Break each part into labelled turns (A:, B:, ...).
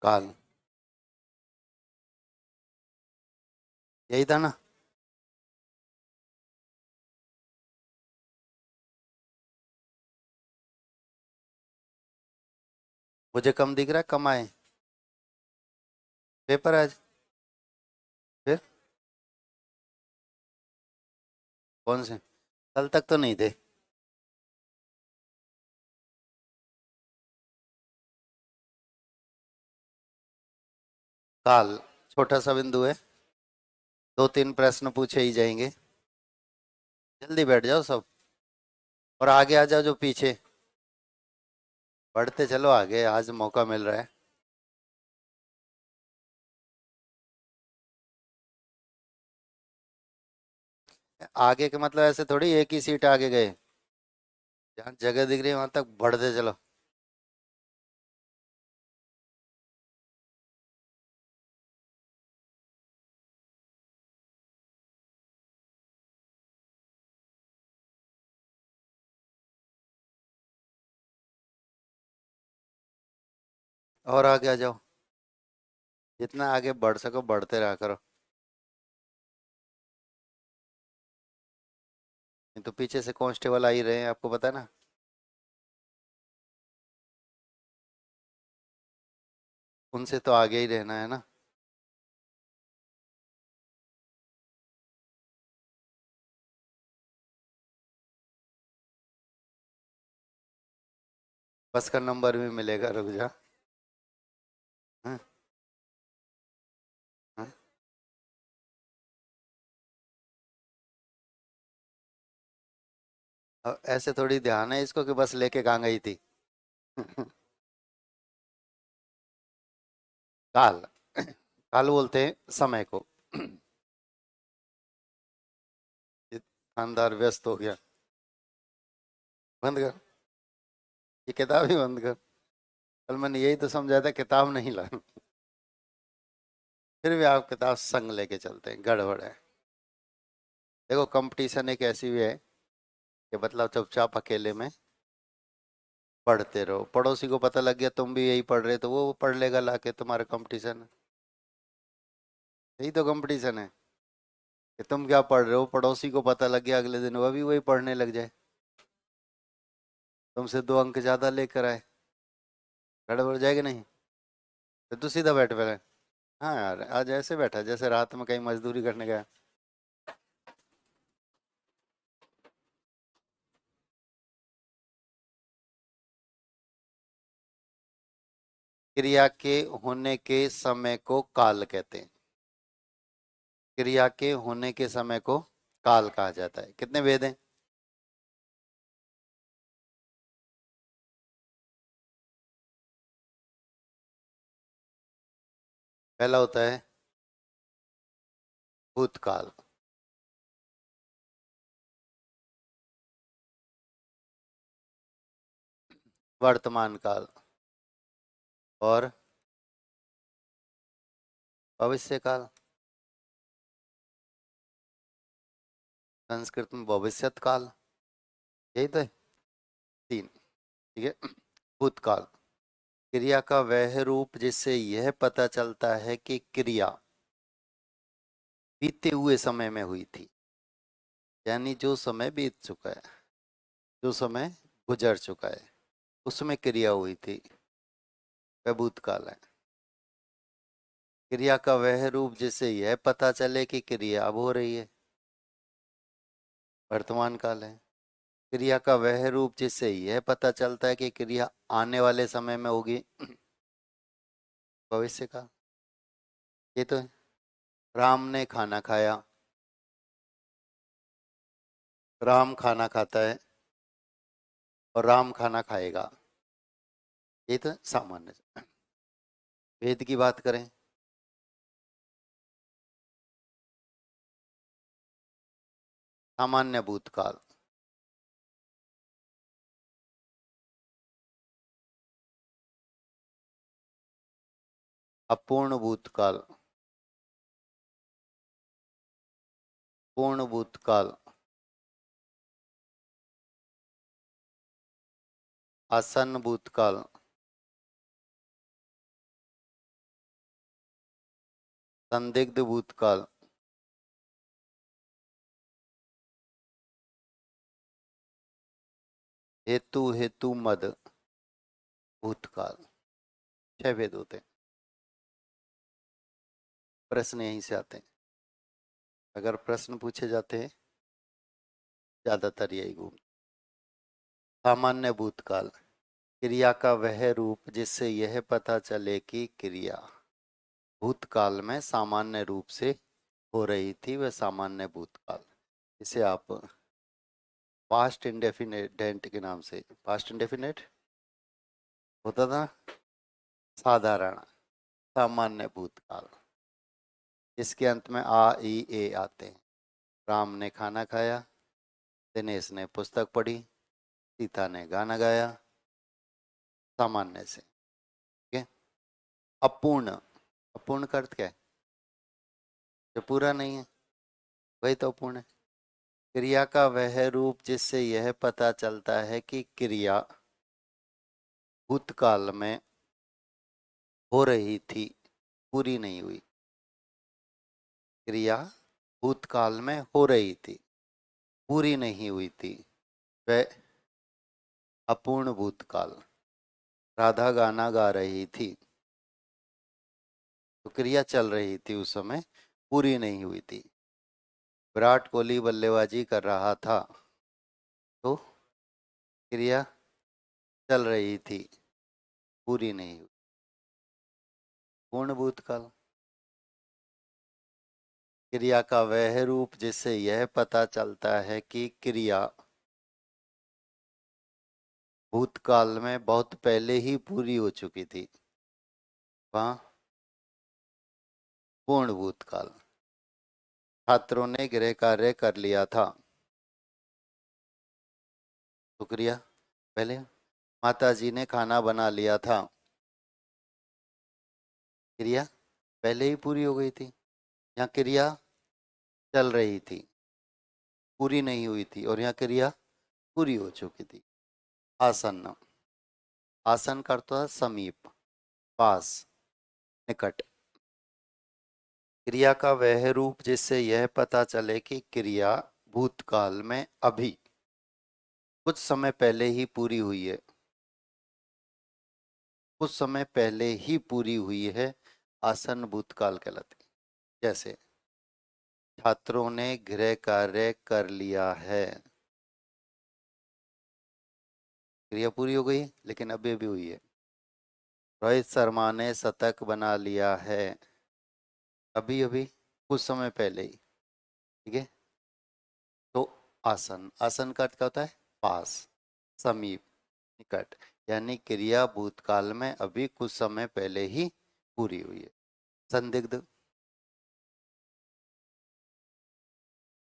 A: काल, यही था ना। मुझे कम दिख रहा है, कम आए पेपर आज। फिर कौन से? कल तक तो नहीं थे। काल छोटा सा बिंदु है, दो तीन प्रश्न पूछे ही जाएंगे। जल्दी बैठ जाओ सब, और आगे आ जाओ जो पीछे। बढ़ते चलो आगे, आज मौका मिल रहा है। आगे के मतलब ऐसे थोड़ी एक ही सीट आगे गए, जहाँ जगह दिख रही है वहां तक बढ़ते चलो। और आगे आ जाओ, जितना आगे बढ़ सको बढ़ते रहा करो। नहीं तो पीछे से कांस्टेबल आ ही रहे हैं, आपको पता है ना। उनसे तो आगे ही रहना है ना। बस का नंबर भी मिलेगा, रुक जा। हाँ, हाँ। अब ऐसे थोड़ी ध्यान है इसको कि बस लेके कहाँ गई थी। काल, काल बोलते हैं समय को। ये दुकानदार व्यस्त हो गया, बंद कर, ये किताब ही बंद कर। कल मैंने यही तो समझाया था, किताब नहीं ला। फिर भी आप किताब संग लेके चलते हैं, गड़बड़ है। देखो कंपटीशन एक ऐसी भी है कि मतलब चुपचाप अकेले में पढ़ते रहो, पड़ोसी को पता लग गया तुम भी यही पढ़ रहे तो वो पढ़ लेगा लाके, तुम्हारा कंपटीशन। यही तो कंपटीशन है कि तुम क्या पढ़ रहे हो, पड़ोसी को पता लग गया, अगले दिन वह भी वही पढ़ने लग जाए, तुमसे 2 अंक ज्यादा लेकर आए। गड़बड़ जाएगी नहीं? तो तू सीधा बैठ पहले। हाँ यार, आज ऐसे बैठा जैसे रात में कहीं मजदूरी करने गया। क्रिया के होने के समय को काल कहते हैं। क्रिया के होने के समय को काल कहा जाता है। कितने वेद हैं? पहला होता है भूतकाल, वर्तमान काल, और भविष्य काल। संस्कृत में भविष्यत काल, यही तो है। तीन, ठीक है। भूतकाल, क्रिया का वह रूप जिससे यह पता चलता है कि क्रिया बीते हुए समय में हुई थी, यानी जो समय बीत चुका है, जो समय गुजर चुका है, उसमें क्रिया हुई थी, वह भूतकाल है। क्रिया का वह रूप जिससे यह पता चले कि क्रिया अब हो रही है, वर्तमान काल है। क्रिया का वह रूप जिससे यह पता चलता है कि क्रिया आने वाले समय में होगी, भविष्य का। ये तो है। राम ने खाना खाया, राम खाना खाता है, और राम खाना खाएगा। ये तो सामान्य। वेद की बात करें, सामान्य भूतकाल, अपूर्ण भूतकाल, पूर्ण भूतकाल, आसन्न भूतकाल, संदिग्ध भूतकाल, हेतु हेतु मद भूतकाल, 6 भेद होते हैं। प्रश्न यहीं से आते हैं, अगर प्रश्न पूछे जाते हैं ज्यादातर यही घूम। सामान्य भूतकाल, क्रिया का वह रूप जिससे यह पता चले कि क्रिया भूतकाल में सामान्य रूप से हो रही थी, वह सामान्य भूतकाल। इसे आप पास्ट इंडेफिनेट के नाम से, पास्ट इंडेफिनेट होता था, साधारण सामान्य भूतकाल। इसके अंत में आ ई ए आते हैं। राम ने खाना खाया, दिनेश ने पुस्तक पढ़ी, सीता ने गाना गाया, सामान्य से। ठीक है। अपूर्ण, अपूर्ण का अर्थ क्या है? जो पूरा नहीं है, वही तो अपूर्ण है। क्रिया का वह रूप जिससे यह पता चलता है कि क्रिया भूतकाल में हो रही थी, पूरी नहीं हुई। क्रिया भूतकाल में हो रही थी, पूरी नहीं हुई थी, वह अपूर्ण भूतकाल। राधा गाना गा रही थी, तो क्रिया चल रही थी उस समय, पूरी नहीं हुई थी। विराट कोहली बल्लेबाजी कर रहा था, तो क्रिया चल रही थी, पूरी नहीं हुई। पूर्ण भूतकाल, क्रिया का वह रूप जिससे यह पता चलता है कि क्रिया भूतकाल में बहुत पहले ही पूरी हो चुकी थी, वह पूर्ण भूतकाल। छात्रों ने गृह कार्य कर लिया था, तो क्रिया पहले। माता जी ने खाना बना लिया था, क्रिया पहले ही पूरी हो गई थी। यहाँ क्रिया चल रही थी, पूरी नहीं हुई थी, और यहाँ क्रिया पूरी हो चुकी थी। आसन्न, आसन का अर्थ है समीप, पास, निकट। क्रिया का वह रूप जिससे यह पता चले कि क्रिया भूतकाल में अभी कुछ समय पहले ही पूरी हुई है, कुछ समय पहले ही पूरी हुई है, आसन भूतकाल कहलाती है। जैसे छात्रों ने गृह कार्य कर लिया है, क्रिया पूरी हो गई लेकिन अभी अभी हुई है। रोहित शर्मा ने शतक बना लिया है, अभी अभी कुछ समय पहले ही। ठीक है। तो आसन, आसन का अर्थ क्या होता है? पास, समीप, निकट। यानी क्रिया भूतकाल में अभी कुछ समय पहले ही पूरी हुई है। संदिग्ध,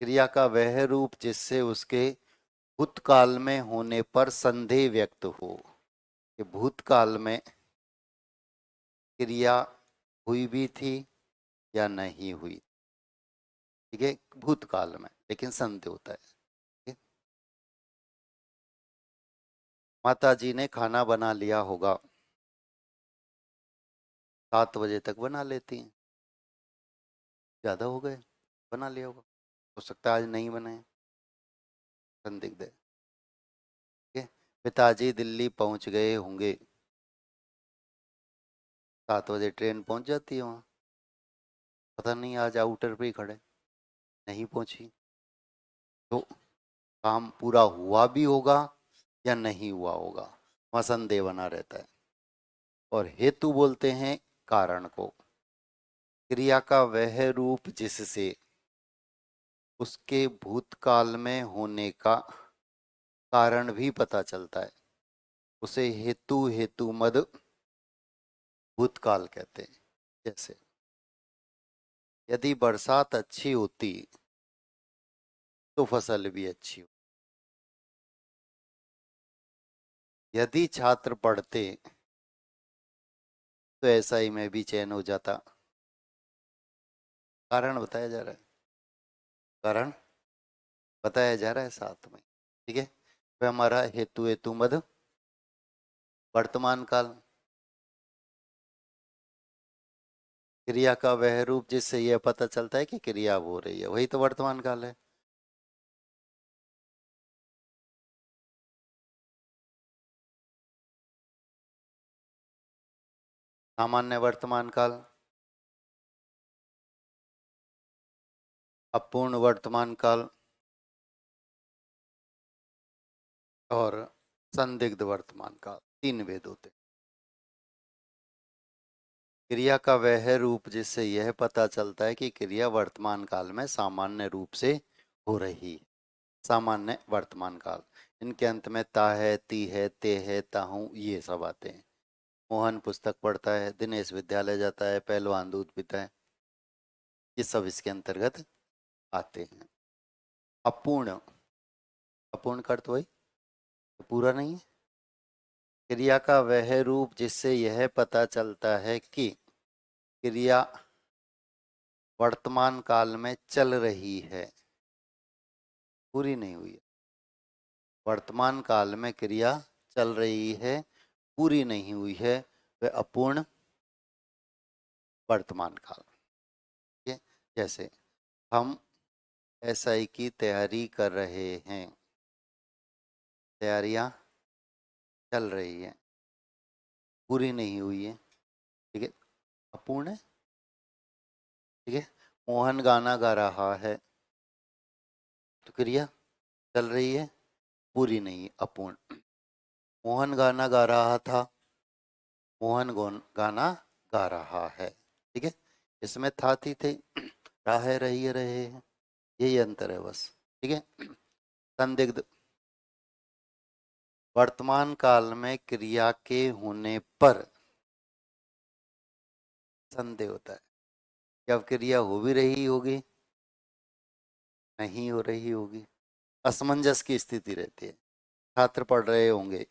A: क्रिया का वह रूप जिससे उसके भूतकाल में होने पर संदेह व्यक्त हो कि भूतकाल में क्रिया हुई भी थी या नहीं हुई। ठीक है, भूतकाल में, लेकिन संदेह होता है। ठीक है? माता जी ने खाना बना लिया होगा, 7 बजे तक बना लेती हैं, ज्यादा हो गए, बना लिया होगा, हो सकता है आज नहीं बनाए, संदिग्ध है। ठीक है। पिताजी दिल्ली पहुंच गए होंगे, 7 बजे ट्रेन पहुंच जाती है वहाँ, पता नहीं आज आउटर पे ही खड़े, नहीं पहुंची, तो काम पूरा हुआ भी होगा या नहीं हुआ होगा, वहाँ संदेह बना रहता है। और हेतु बोलते हैं कारण को, क्रिया का वह रूप जिससे उसके भूतकाल में होने का कारण भी पता चलता है, उसे हेतु हेतु मद भूतकाल कहते हैं। जैसे यदि बरसात अच्छी होती तो फसल भी अच्छी हो, यदि छात्र पढ़ते तो ऐसा ही में भी चयन हो जाता। कारण बताया जा रहा है, कारण बताया जा रहा है साथ में। ठीक है। वह हमारा हेतु हेतु मद वर्तमान काल। क्रिया का वह रूप जिससे यह पता चलता है कि क्रिया अब हो रही है, वही तो वर्तमान काल है। सामान्य वर्तमान काल, अपूर्ण वर्तमान काल और संदिग्ध वर्तमान काल, तीन भेद होते हैं। क्रिया का वह रूप जिससे यह पता चलता है कि क्रिया वर्तमान काल में सामान्य रूप से हो रही है। सामान्य वर्तमान काल, इनके अंत में ता है, ती है, ते है, ताहू, ये सब आते हैं। मोहन पुस्तक पढ़ता है, दिनेश विद्यालय जाता है, पहलवान दूध पीता है, ये सब इसके अंतर्गत आते हैं। अपूर्ण, अपूर्ण का अर्थ वही तो पूरा नहीं है। क्रिया का वह रूप जिससे यह पता चलता है कि क्रिया वर्तमान काल में चल रही है, पूरी नहीं हुई है। वर्तमान काल में क्रिया चल रही है, पूरी नहीं हुई है, वह अपूर्ण वर्तमान काल। ठीक है, जैसे हम एसआई की तैयारी कर रहे हैं, तैयारियां चल रही है, पूरी नहीं हुई है, ठीक है, अपूर्ण है। ठीक है, मोहन गाना गा रहा है, तो क्रिया चल रही है, पूरी नहीं, अपूर्ण। मोहन गाना गा रहा था, मोहन गाना गा रहा है, ठीक है, इसमें था थी थे रहा रही है, रहे हैं, यही अंतर है बस। ठीक है, संदिग्ध वर्तमान काल में क्रिया के होने पर संदेह होता है कि अब क्रिया हो भी रही होगी, नहीं हो रही होगी, असमंजस की स्थिति रहती है। छात्र पढ़ रहे होंगे,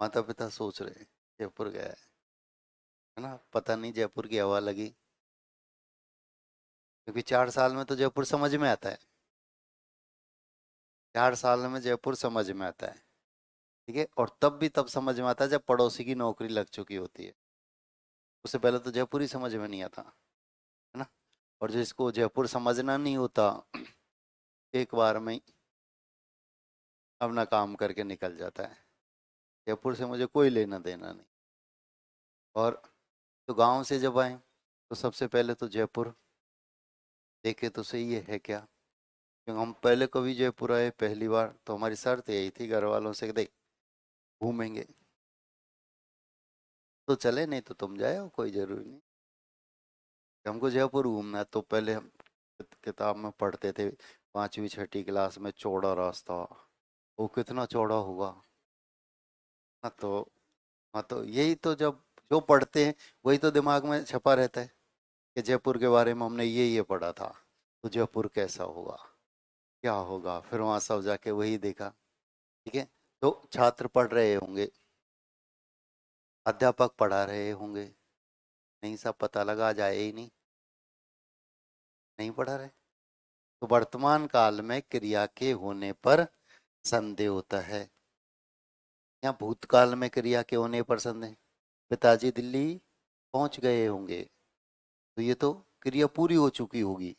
A: माता पिता सोच रहे हैं जयपुर गया है ना, पता नहीं जयपुर की हवा लगी, क्योंकि 4 साल में तो जयपुर समझ में आता है, 4 साल में जयपुर समझ में आता है। ठीक है, और तब भी तब समझ में आता है जब पड़ोसी की नौकरी लग चुकी होती है, उससे पहले तो जयपुर ही समझ में नहीं आता, है ना। और जिसको जयपुर समझना नहीं होता, एक बार में ही अपना काम करके निकल जाता है, जयपुर से मुझे कोई लेना देना नहीं। और तो गांव से जब आए तो सबसे पहले तो जयपुर देखे तो सही है क्या, क्योंकि हम पहले कभी जयपुर आए पहली बार, तो हमारी शर्त यही थी घर वालों से कि देख घूमेंगे तो चले, नहीं तो तुम जाओ, कोई जरूरी नहीं। हमको जयपुर घूमना है, तो पहले हम किताब में पढ़ते थे 5वीं 6ठी क्लास में, चौड़ा रास्ता, वो कितना चौड़ा होगा। हाँ तो, हाँ तो यही तो, जब जो पढ़ते हैं वही तो दिमाग में छपा रहता है कि जयपुर के बारे में हमने ये पढ़ा था, तो जयपुर कैसा होगा, क्या होगा, फिर वहाँ सब जाके वही देखा। ठीक है, तो छात्र पढ़ रहे होंगे, अध्यापक पढ़ा रहे होंगे, नहीं सब पता लगा जाए ही नहीं, नहीं पढ़ा रहे, तो वर्तमान काल में क्रिया के होने पर संदेह होता है। यहाँ भूतकाल में क्रिया के होने पर संदेह, पिताजी दिल्ली पहुंच गए होंगे, तो ये तो क्रिया पूरी हो चुकी होगी,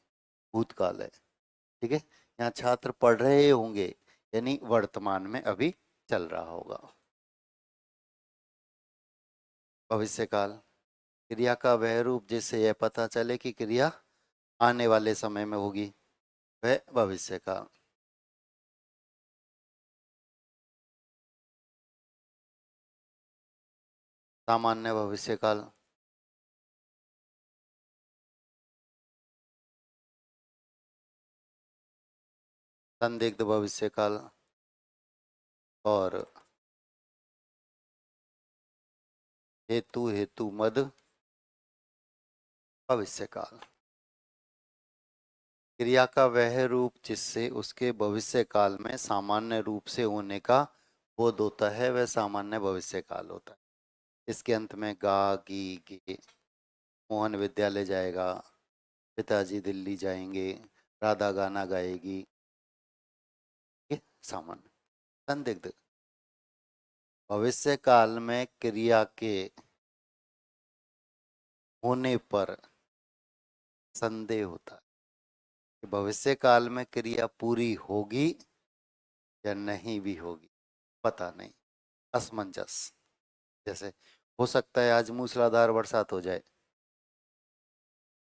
A: भूतकाल है। ठीक है, यहाँ छात्र पढ़ रहे होंगे, यानी वर्तमान में अभी चल रहा होगा। भविष्य काल, क्रिया का वह रूप जिससे यह पता चले कि क्रिया आने वाले समय में होगी, वह भविष्य काल। सामान्य भविष्य काल, संदिग्ध भविष्य काल और हेतु हेतु मद भविष्य काल। क्रिया का वह रूप जिससे उसके भविष्य काल में सामान्य रूप से होने का बोध होता है, वह सामान्य भविष्य काल होता है। इसके अंत में गा गी गे, मोहन विद्यालय जाएगा, पिताजी दिल्ली जाएंगे, राधा गाना गाएगी, ये सामान्य। संदिग्ध, भविष्य काल में क्रिया के होने पर संदेह होता है कि भविष्य काल में क्रिया पूरी होगी या नहीं भी होगी, पता नहीं, असमंजस। जैसे हो सकता है आज मूसलाधार बरसात हो जाए,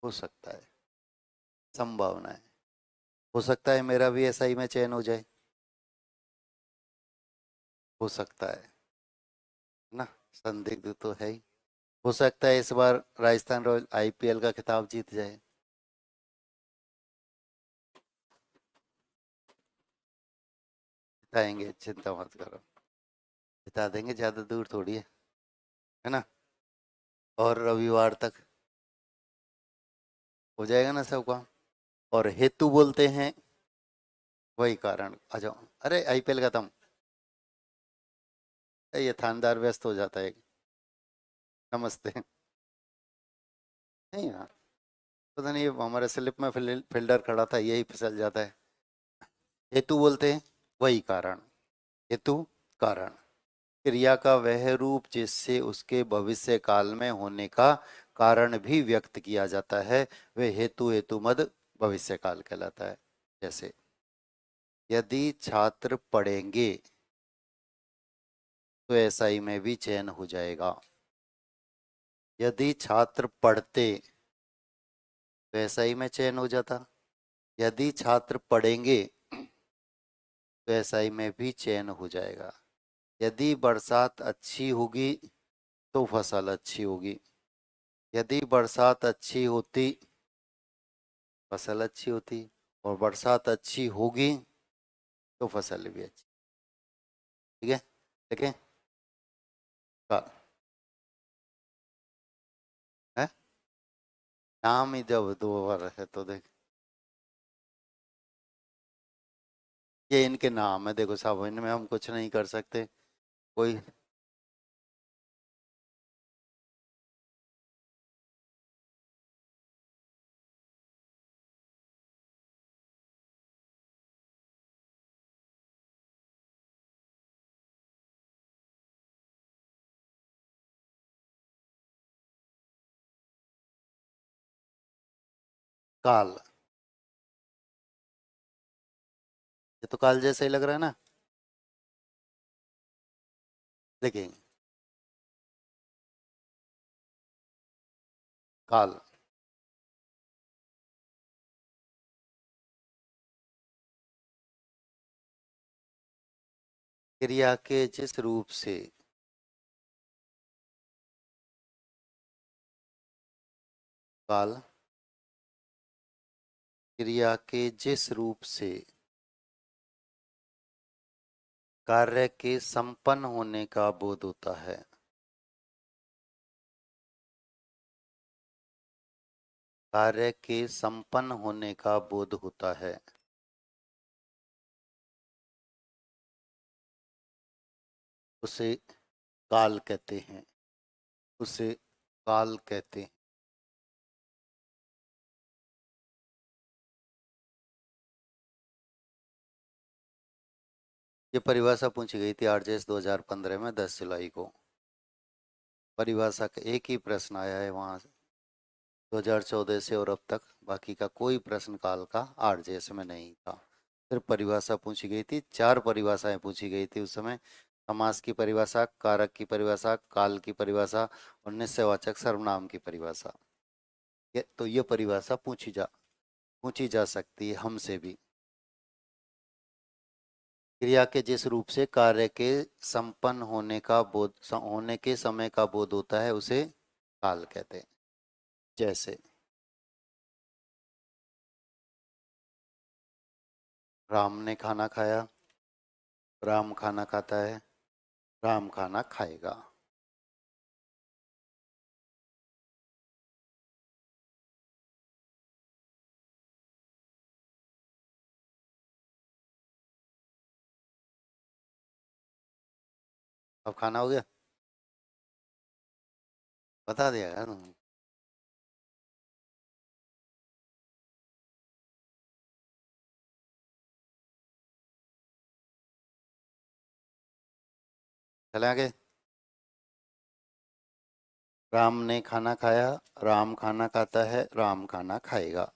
A: हो सकता है, संभावना है। हो सकता है मेरा भी एसआई में चयन हो जाए, हो सकता है ना, संदिग्ध तो है ही। हो सकता है इस बार राजस्थान रॉयल आईपीएल का खिताब जीत जाए, जिताएंगे, चिंता मत करो, जिता देंगे, ज्यादा दूर थोड़ी है ना। और रविवार तक हो जाएगा ना सब काम। और हेतु बोलते हैं वही कारण, आ जाओ, अरे आईपीएल खत्म, ये थानेदार व्यस्त हो जाता है, नमस्ते। नहीं यार, पता नहीं, ये हमारे स्लिप में फील्डर खड़ा था, यही फिसल जाता है। हेतु बोलते हैं वही कारण, हेतु कारण, क्रिया का वह रूप जिससे उसके भविष्य काल में होने का कारण भी व्यक्त किया जाता है, वह हेतु हेतु मद भविष्य काल कहलाता है। जैसे यदि छात्र पढ़ेंगे तो एसआई में भी चयन हो जाएगा। यदि छात्र पढ़ते तो एसआई में चयन हो जाता। यदि छात्र पढ़ेंगे तो एसआई में भी चयन हो जाएगा। यदि बरसात अच्छी होगी तो फसल अच्छी होगी। यदि बरसात अच्छी होती, फसल अच्छी होती। और बरसात अच्छी होगी तो फसल भी अच्छी। ठीक है, देखें का है, नाम ही जब दो बार है तो देख, ये इनके नाम है, देखो साहब, इनमें हम कुछ नहीं कर सकते कोई। काल, ये तो काल जैसा ही लग रहा है ना। देखेंगे काल, क्रिया के जिस रूप से, काल क्रिया के जिस रूप से कार्य के संपन्न होने का बोध होता है, कार्य के संपन्न होने का बोध होता है, उसे काल कहते हैं, उसे काल कहते हैं। ये परिभाषा पूछी गई थी आरजेएस 2015 में 10 जुलाई को। परिभाषा का एक ही प्रश्न आया है वहां से 2014 से और अब तक, बाकी का कोई प्रश्न काल का आरजेएस में नहीं था। सिर्फ परिभाषा पूछी गई थी, 4 परिभाषाएं पूछी गई थी उस समय। समास की परिभाषा, कारक की परिभाषा, काल की परिभाषा और निश्चयवाचक सर्वनाम की परिभाषा। ये तो ये परिभाषा पूछी जा सकती है हमसे भी। क्रिया के जिस रूप से कार्य के संपन्न होने के समय का बोध होता है उसे काल कहते हैं। जैसे राम ने खाना खाया, राम खाना खाता है, राम खाना खाएगा। अब खाना हो गया, बता दिया यार तुम। चले आगे। राम ने खाना खाया, राम खाना खाता है, राम खाना खाएगा।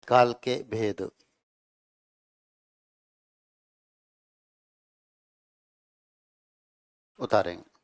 A: काल के भेद। उतारेंगे।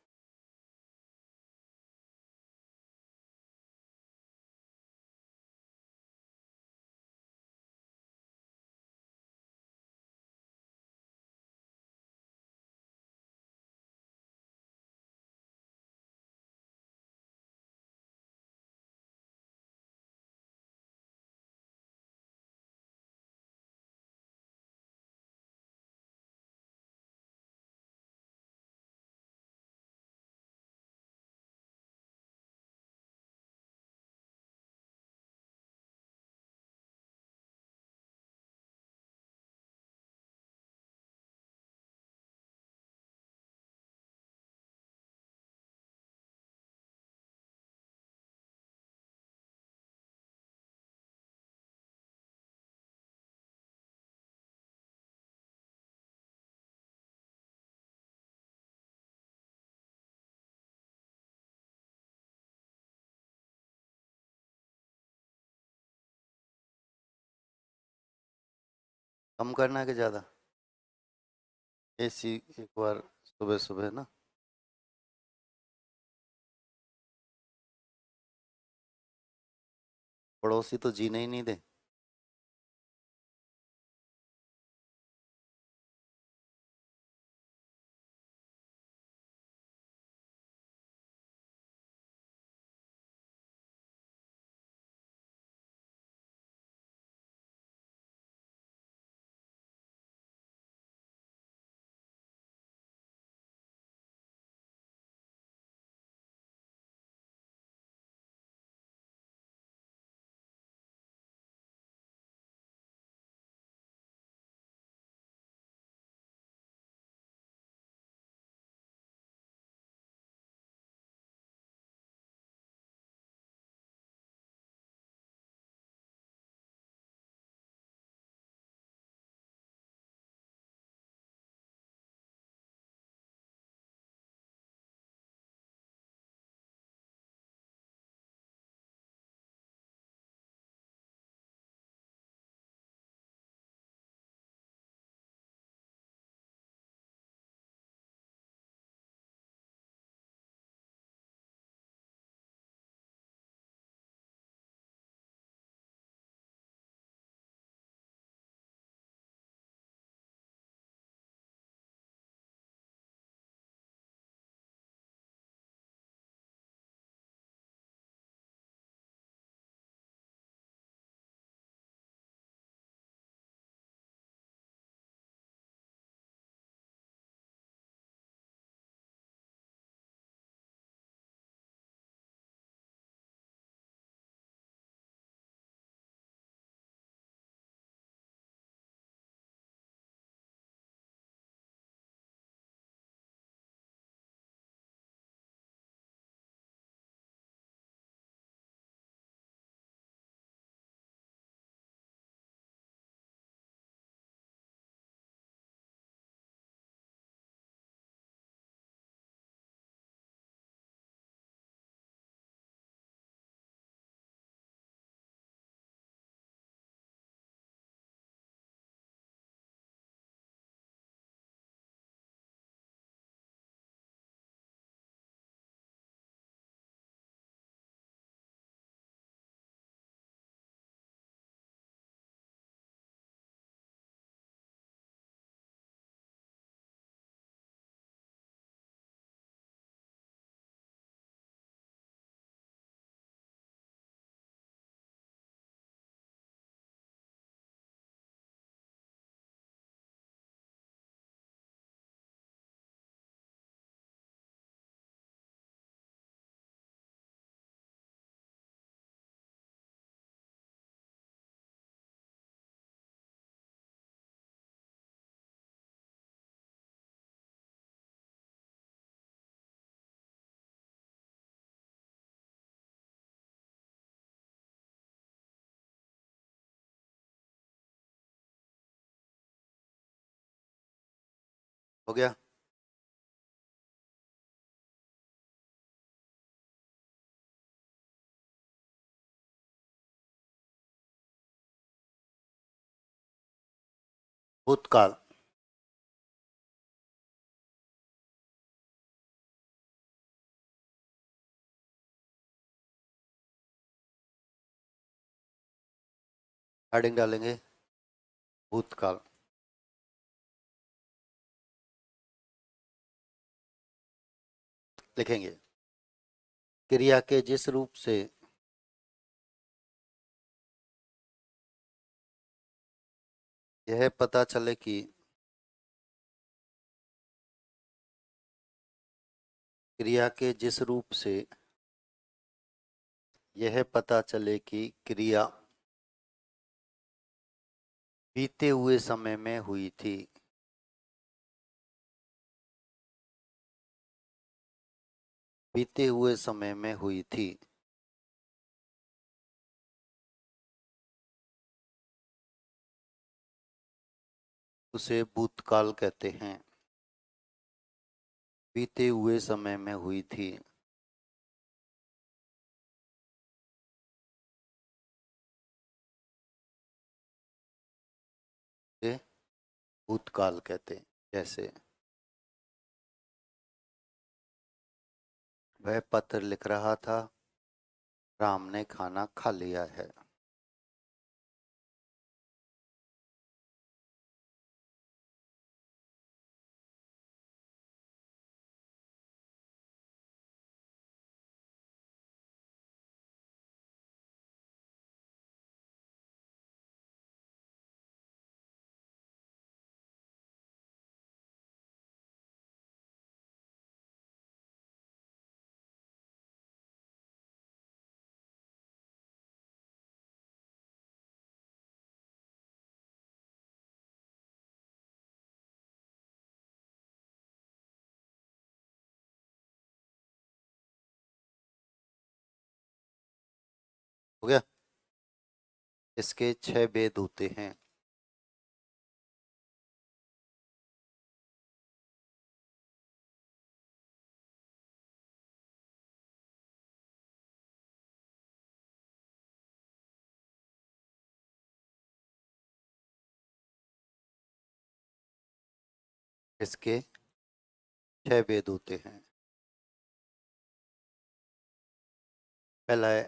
A: कम करना है कि ज्यादा? एसी एक बार सुबह सुबह ना। पड़ोसी तो जीने ही नहीं दे। हो गया। भूतकाल। हेडिंग डालेंगे भूतकाल। लिखेंगे क्रिया के जिस रूप से यह पता चले कि क्रिया के जिस रूप से यह पता चले कि क्रिया बीते हुए समय में हुई थी। बीते हुए समय में हुई थी। उसे भूतकाल कहते हैं। बीते हुए समय में हुई थी। उसे भूतकाल कहते हैं। जैसे वह पत्र लिख रहा था, राम ने खाना खा लिया है। हो गया। इसके 6 भेद होते हैं। इसके 6 भेद होते हैं। पहला है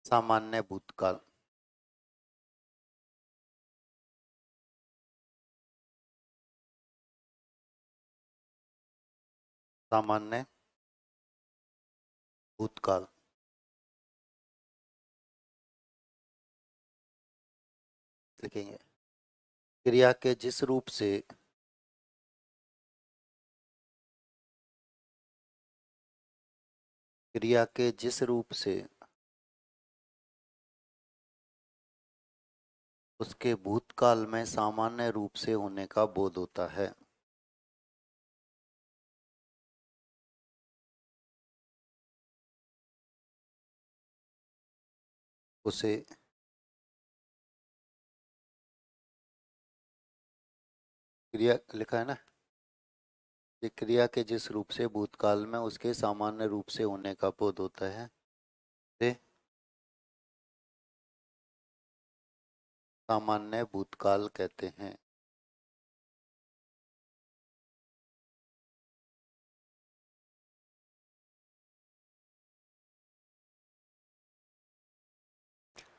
A: सामान्य भूतकाल। सामान्य भूतकाल। लिखेंगे क्रिया के जिस रूप से क्रिया के जिस रूप से उसके भूतकाल में सामान्य रूप से होने का बोध होता है। उसे क्रिया लिखा है ना, ये क्रिया के जिस रूप से भूतकाल में उसके सामान्य रूप से होने का बोध होता है, से सामान्य भूतकाल कहते हैं।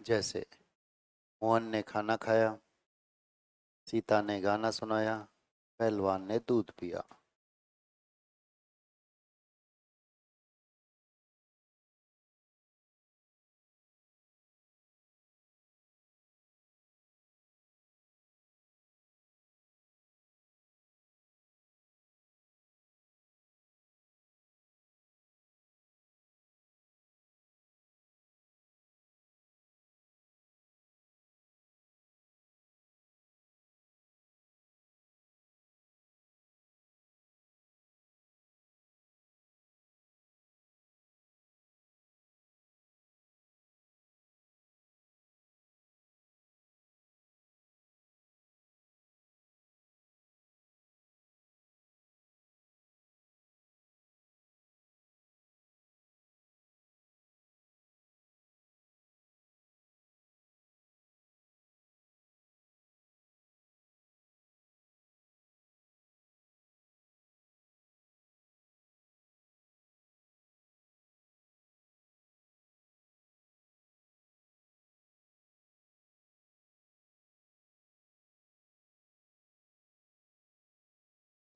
A: जैसे मोहन ने खाना खाया, सीता ने गाना सुनाया, पहलवान ने दूध पिया।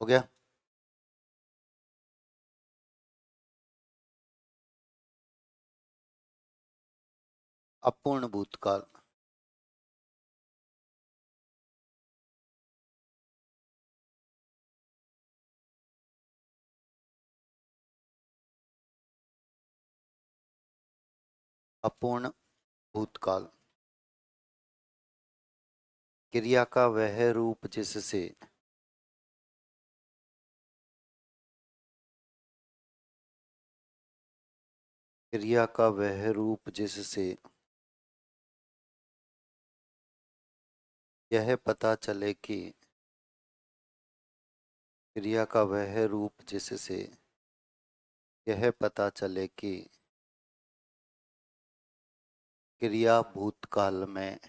A: हो गया। अपूर्ण भूतकाल। अपूर्ण भूतकाल क्रिया का वह रूप जिससे क्रिया का वह रूप जिससे यह पता चले कि क्रिया का वह रूप जिससे यह पता चले कि क्रिया भूतकाल में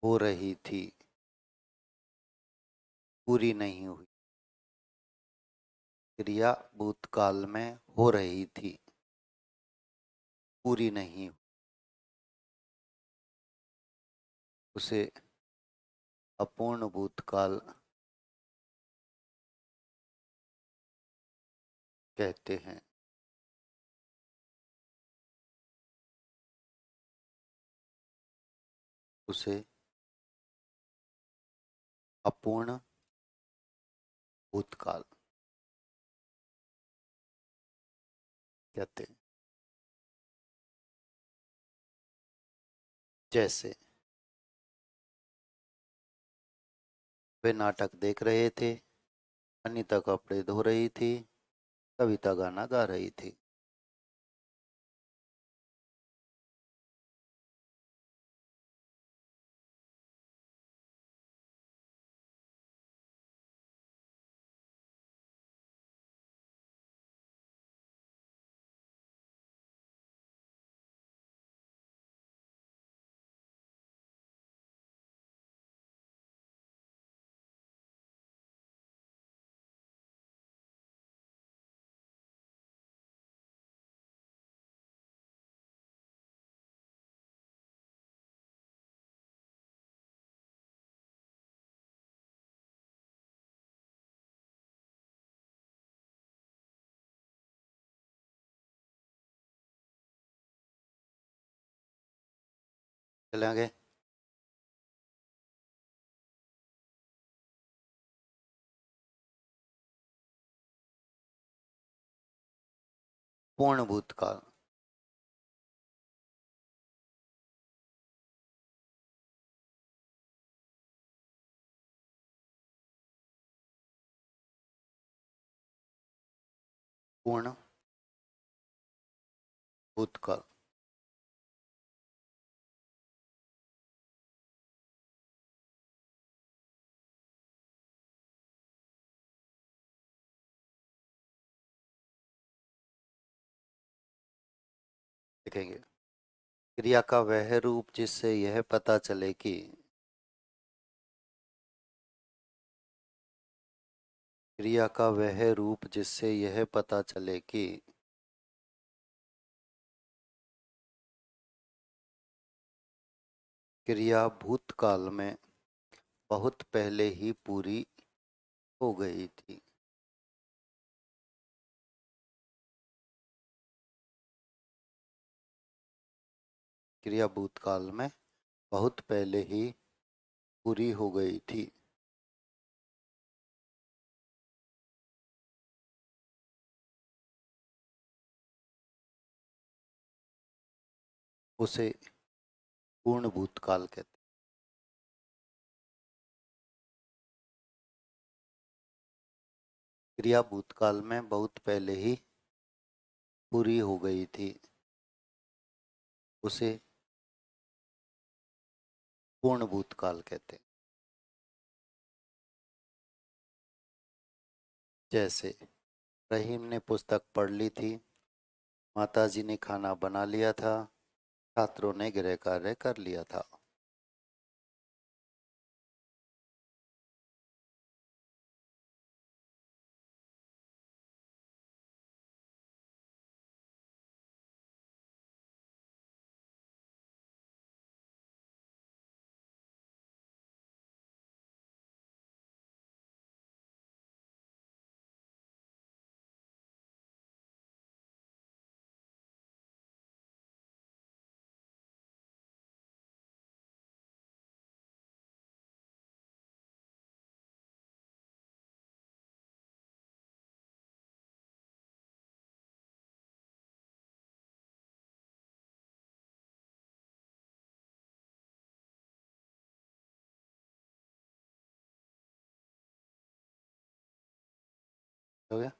A: हो रही थी, पूरी नहीं हुई। क्रिया भूतकाल में हो रही थी, पूरी नहीं हुई। उसे अपूर्ण भूतकाल कहते हैं। उसे अपूर्ण भूतकाल कहते हैं। जैसे वे नाटक देख रहे थे, अनीता कपड़े धो रही थी, कविता गाना गा रही थी। चले आगे। पूर्ण भूतकाल पूर्ण भूतकाल लिखेंगे। क्रिया का वह रूप जिससे यह पता चले कि क्रिया का वह रूप जिससे यह पता चले कि क्रिया भूतकाल में बहुत पहले ही पूरी हो गई थी। क्रिया भूतकाल में बहुत पहले ही पूरी हो गई थी। उसे पूर्ण भूतकाल कहते हैं। क्रिया भूतकाल में बहुत पहले ही पूरी हो गई थी, उसे पूर्ण भूतकाल कहते हैं। जैसे रहीम ने पुस्तक पढ़ ली थी, माताजी ने खाना बना लिया था, छात्रों ने गृह कार्य कर लिया था। हो गया।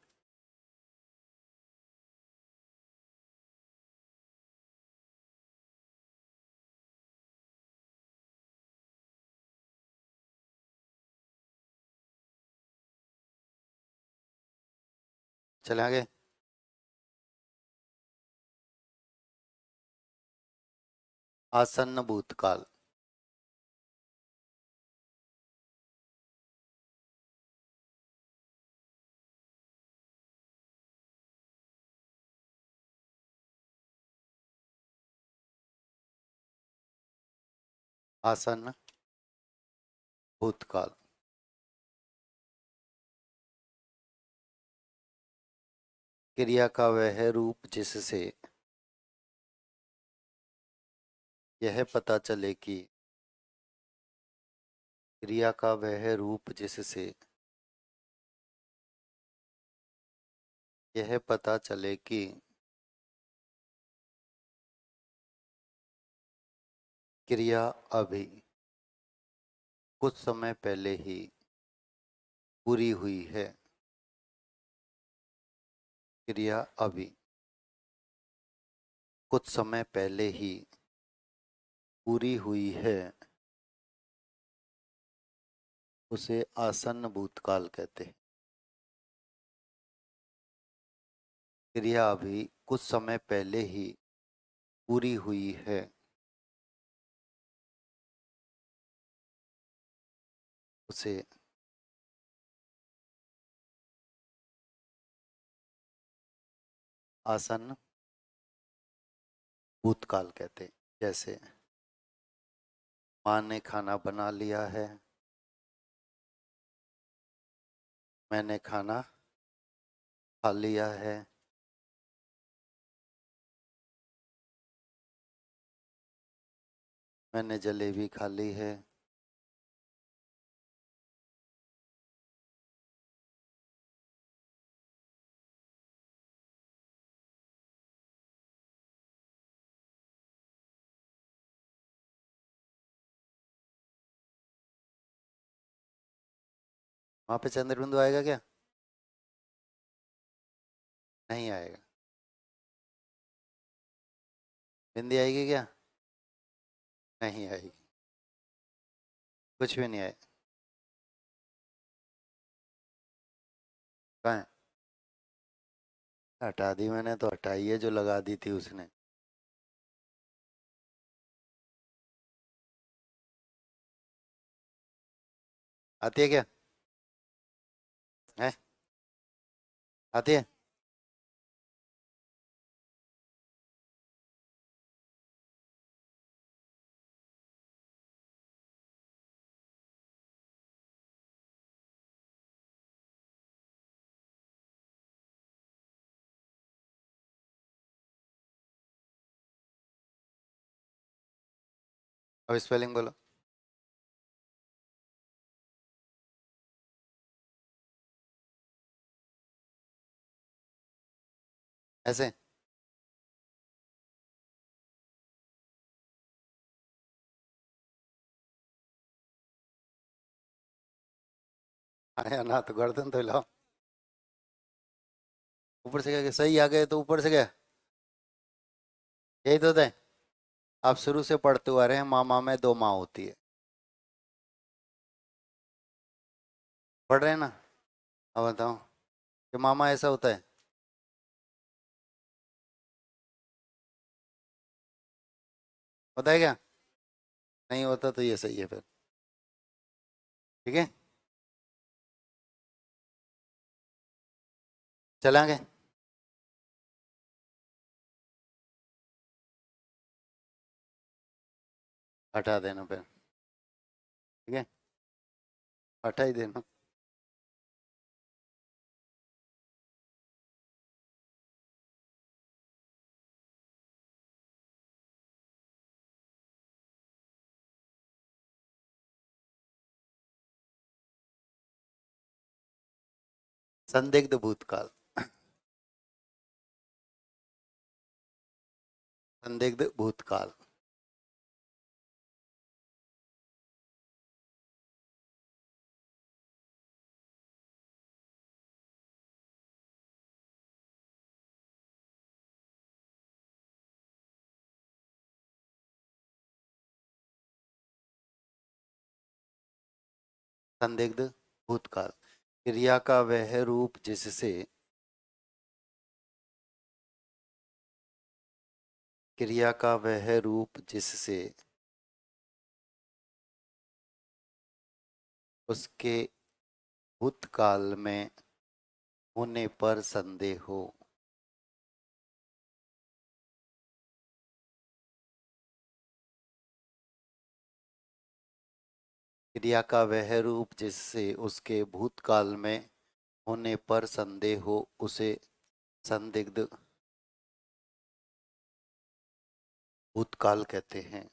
A: चले आगे। आसन्न भूतकाल। आसन्न भूतकाल। क्रिया का वह रूप जिससे यह पता चले कि क्रिया का वह रूप जिससे यह पता चले कि क्रिया अभी कुछ समय पहले ही पूरी हुई है। क्रिया अभी कुछ समय पहले ही पूरी हुई है, उसे आसन्न भूतकाल कहते हैं। क्रिया अभी कुछ समय पहले ही पूरी हुई है, उसे आसन्न भूतकाल कहते हैं। जैसे माँ ने खाना बना लिया है, मैंने खाना खा लिया है, मैंने जलेबी खा ली है। वहां पे चंद्र बिंदु आएगा क्या? नहीं आएगा। बिंदी आएगी क्या? नहीं आएगी। कुछ भी नहीं आएगा। कहाँ है? हटा दी मैंने तो, हटाई है जो लगा दी थी उसने। आती है क्या? है? आती है। अब स्पेलिंग बोलो। ऐसे। आया ना तो गर्दन तो हिलाओ। ऊपर से क्या? सही आ गए तो ऊपर से क्या? यही तो है। आप शुरू से पढ़ते हुए आ रहे हैं, माँ में दो माँ होती है। पढ़ रहे हैं ना? अब बताओ कि मामा ऐसा होता है? होता है क्या? नहीं होता तो ये सही है फिर। ठीक है। चलेंगे। हटा देना फिर। ठीक है। हटा ही देना। संदिग्ध भूतकाल। संदिग्ध भूतकाल। संदिग्ध भूतकाल। क्रिया का वह रूप जिससे क्रिया का वह रूप जिससे उसके भूतकाल में होने पर संदेह हो। क्रिया का वह रूप जिससे उसके भूतकाल में होने पर संदेह हो उसे संदिग्ध भूतकाल कहते हैं।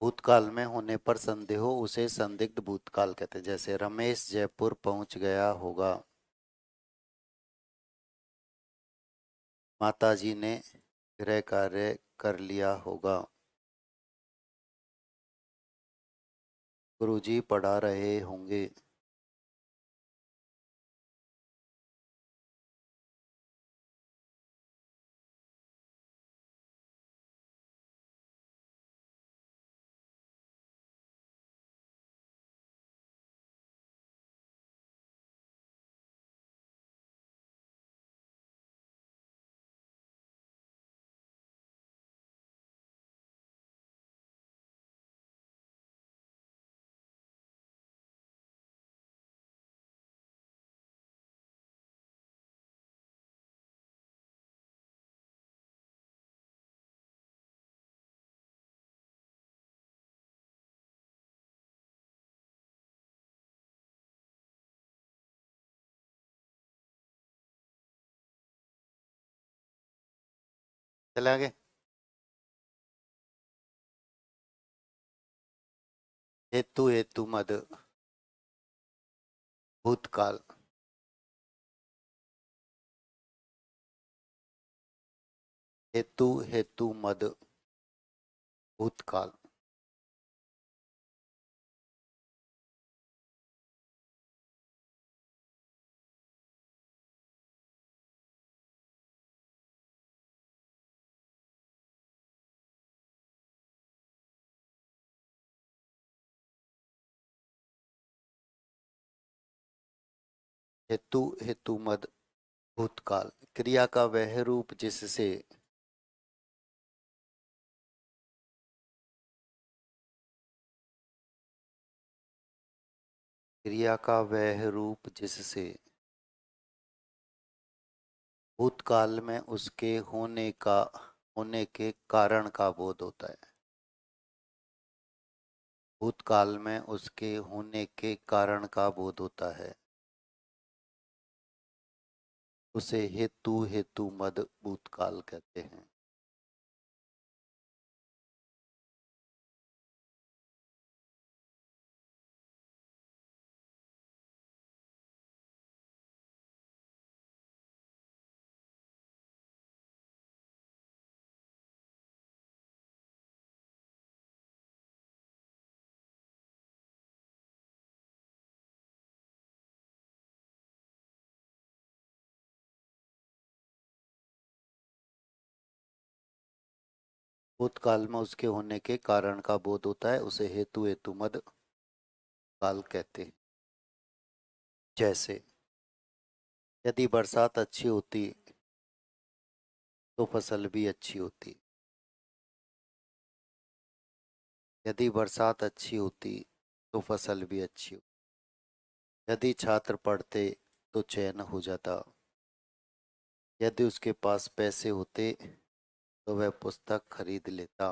A: भूतकाल में होने पर संदेह हो उसे संदिग्ध भूतकाल कहते हैं। जैसे रमेश जयपुर पहुंच गया होगा, माताजी ने गृह कार्य कर लिया होगा, गुरुजी पढ़ा रहे होंगे। चले आगे। हेतु हेतु मद भूतकाल। हेतु हेतु मद भूतकाल। हेतु हेतु मद भूतकाल। क्रिया का वह रूप जिससे क्रिया का वह रूप जिससे भूतकाल में उसके होने के कारण का बोध होता है। भूतकाल में उसके होने के कारण का बोध होता है उसे हेतु हेतु मद भूतकाल कहते हैं। भूतकाल में उसके होने के कारण का बोध होता है उसे हेतु हेतु मद काल कहते हैं। जैसे यदि बरसात अच्छी होती तो फसल भी अच्छी होती। यदि बरसात अच्छी होती तो फसल भी अच्छी होती। यदि छात्र पढ़ते तो चयन हो जाता। यदि उसके पास पैसे होते तो वह पुस्तक खरीद लेता।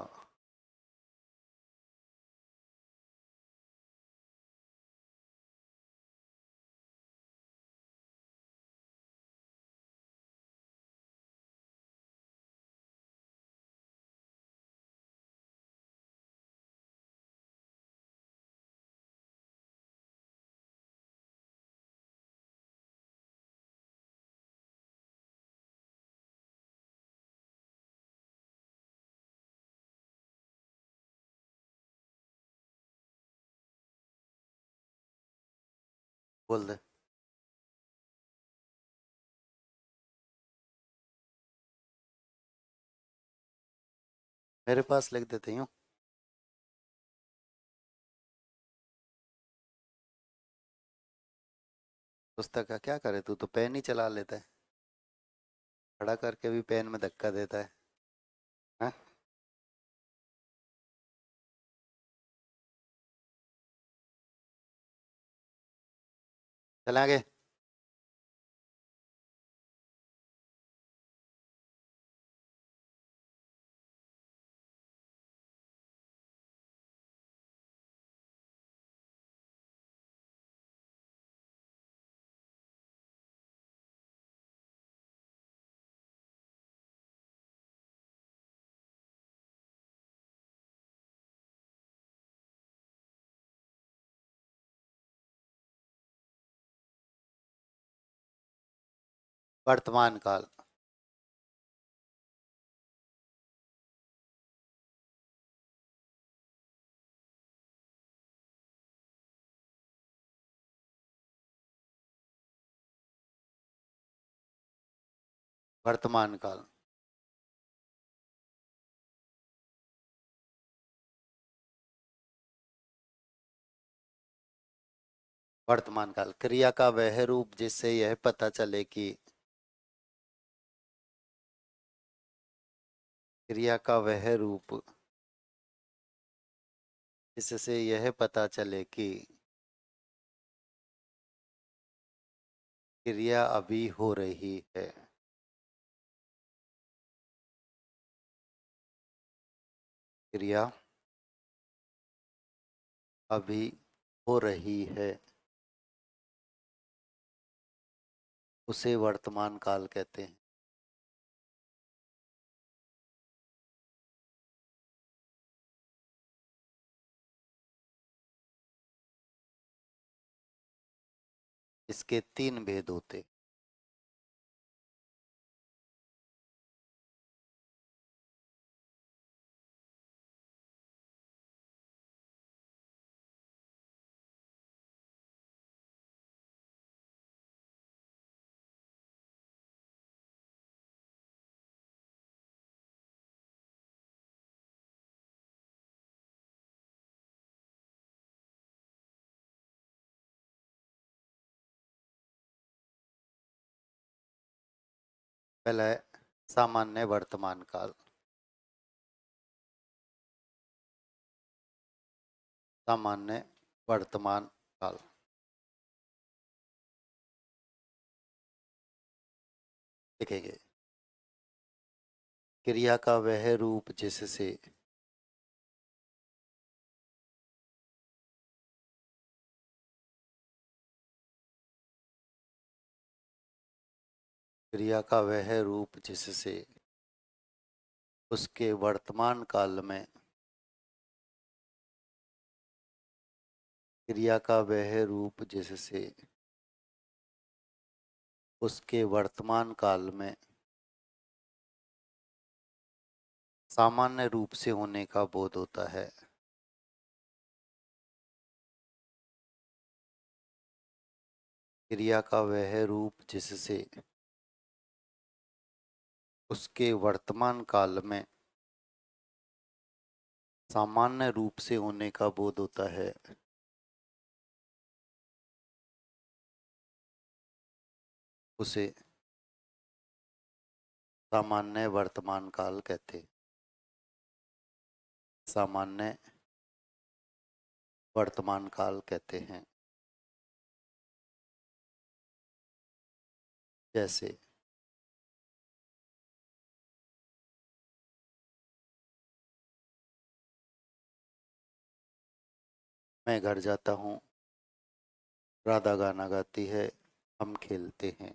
A: बोल दे। मेरे पास लिख देती हूँ। पुस्तक का क्या करे, तू तो पेन ही चला लेता है, खड़ा करके भी पेन में धक्का देता है। हाँ? चल आगे। वर्तमान काल। वर्तमान काल। वर्तमान काल क्रिया का वह रूप जिससे यह पता चले कि, क्रिया का वह रूप जिससे यह पता चले कि क्रिया अभी हो रही है। क्रिया अभी हो रही है, उसे वर्तमान काल कहते हैं। इसके तीन भेद होते। पहला है सामान्य वर्तमान काल। सामान्य वर्तमान काल लिखेंगे। क्रिया का वह रूप जिससे क्रिया का वह रूप जिससे उसके वर्तमान काल में, क्रिया का वह रूप जिससे उसके वर्तमान काल में सामान्य रूप से होने का बोध होता है। क्रिया का वह रूप जिससे उसके वर्तमान काल में सामान्य रूप से होने का बोध होता है, उसे सामान्य वर्तमान काल कहते। सामान्य वर्तमान काल कहते हैं। जैसे मैं घर जाता हूँ, राधा गाना गाती है, हम खेलते हैं।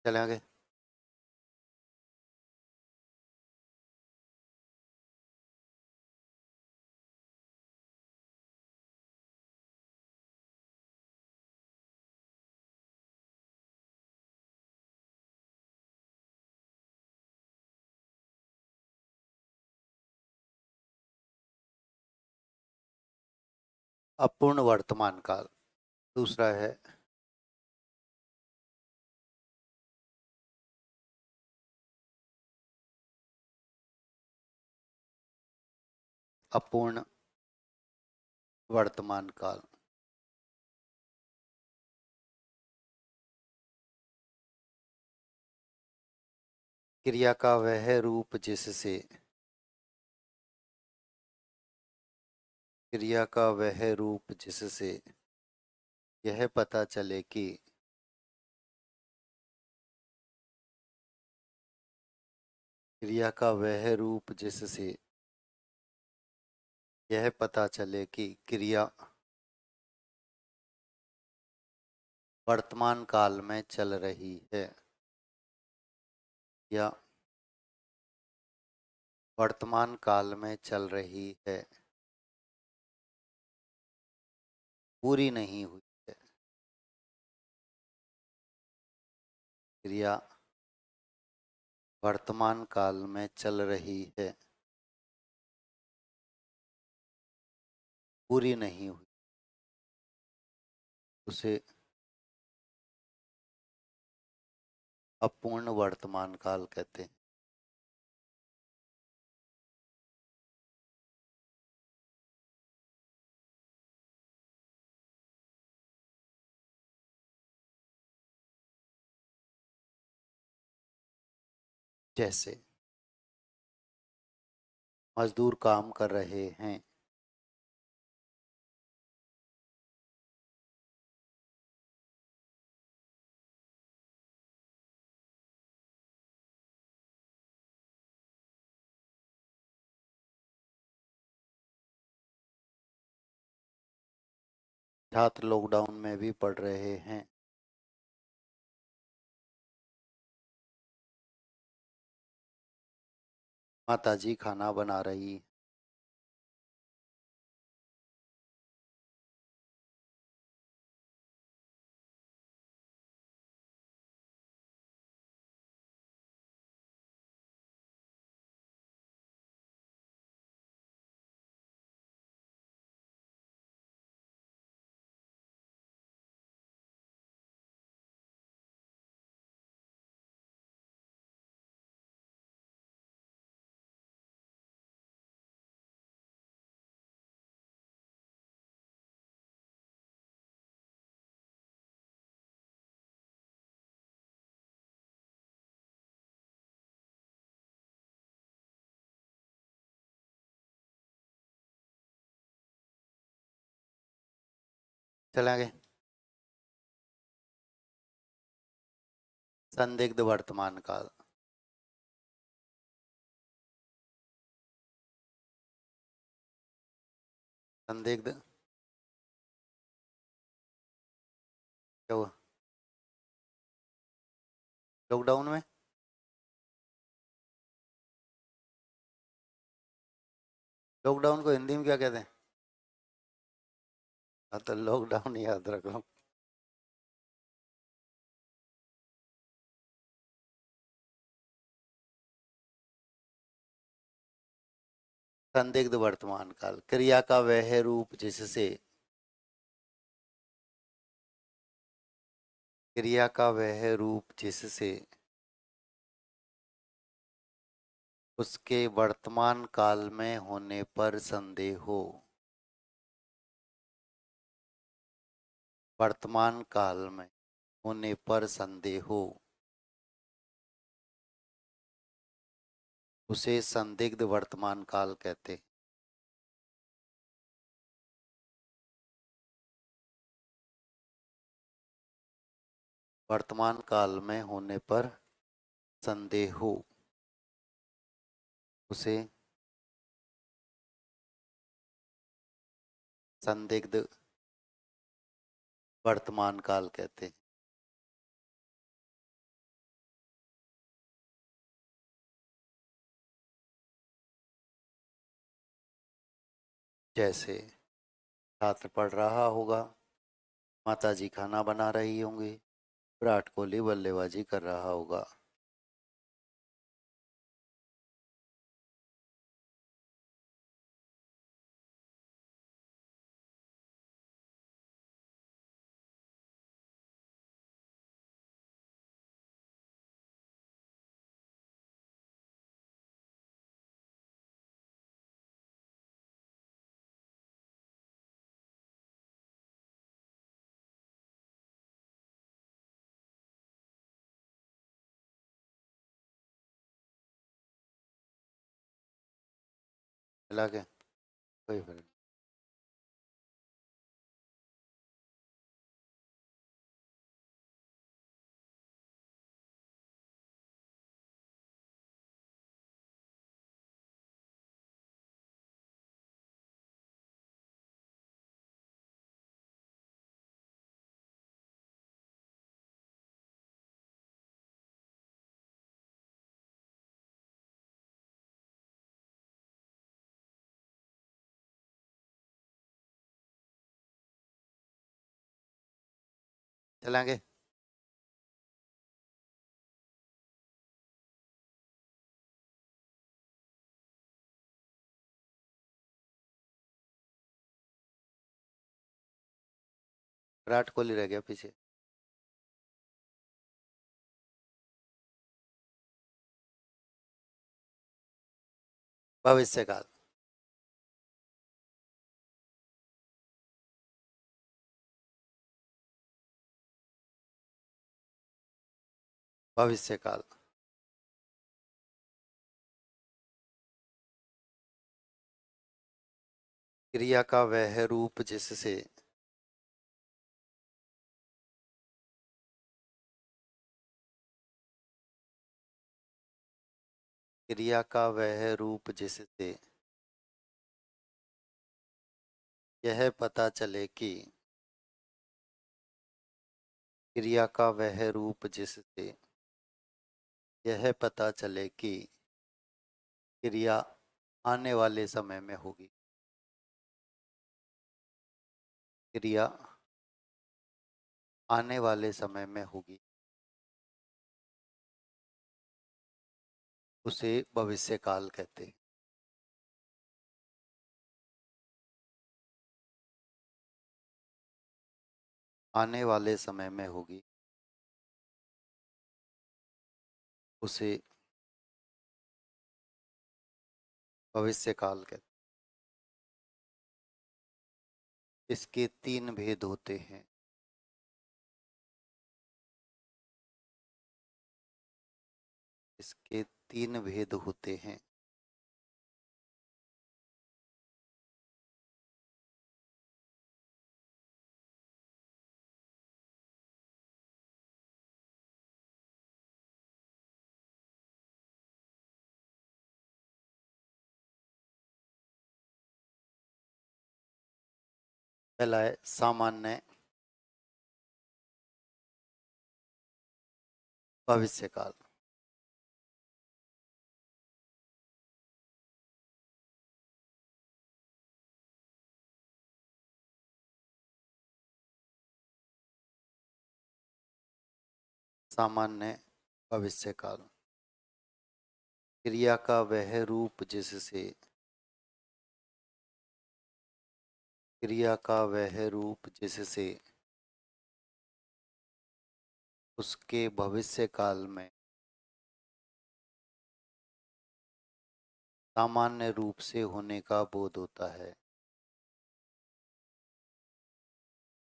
A: चले आगे। अपूर्ण वर्तमान काल। दूसरा है अपूर्ण वर्तमान काल। क्रिया का वह रूप जिससे क्रिया का वह रूप जिससे यह पता चले कि क्रिया का वह रूप जिससे यह पता चले कि क्रिया वर्तमान काल में चल रही है या वर्तमान काल में चल रही है, पूरी नहीं हुई है। क्रिया वर्तमान काल में चल रही है, पूरी नहीं हुई, उसे अपूर्ण वर्तमान काल कहते हैं। जैसे मजदूर काम कर रहे हैं, छात्र लॉकडाउन में भी पढ़ रहे हैं, माताजी खाना बना रही। चले आगे। संदिग्ध वर्तमान काल। संदिग्ध क्या हुआ? लॉकडाउन में लॉकडाउन को हिंदी में क्या कहते हैं? हाँ तो लॉकडाउन याद रखो। संदिग्ध वर्तमान काल क्रिया का वह रूप जिससे क्रिया का वह रूप जिससे उसके वर्तमान काल में होने पर संदेह हो। वर्तमान काल में होने पर संदेह हो, उसे संदिग्ध वर्तमान काल कहते हैं। वर्तमान काल में होने पर संदेह हो, उसे संदिग्ध वर्तमान काल कहते हैं। जैसे छात्र पढ़ रहा होगा, माताजी खाना बना रही होंगी, विराट कोहली बल्लेबाजी कर रहा होगा। मिला के कोई फर्क नहीं। चलेंगे। विराट कोहली रह गया पीछे। भविष्य काल। भविष्य काल। क्रिया का वह रूप जिससे क्रिया का वह रूप जिससे यह पता चले कि क्रिया का वह रूप जिससे यह पता चले कि क्रिया आने वाले समय में होगी। क्रिया आने वाले समय में होगी, उसे भविष्य काल कहते हैं। आने वाले समय में होगी, उसे भविष्य काल कहते हैं। इसके तीन भेद होते हैं। इसके तीन भेद होते हैं। पहला है सामान्य भविष्य काल। सामान्य भविष्य काल। क्रिया का वह रूप जिससे क्रिया का वह रूप जिससे उसके भविष्य काल में सामान्य रूप से होने का बोध होता है।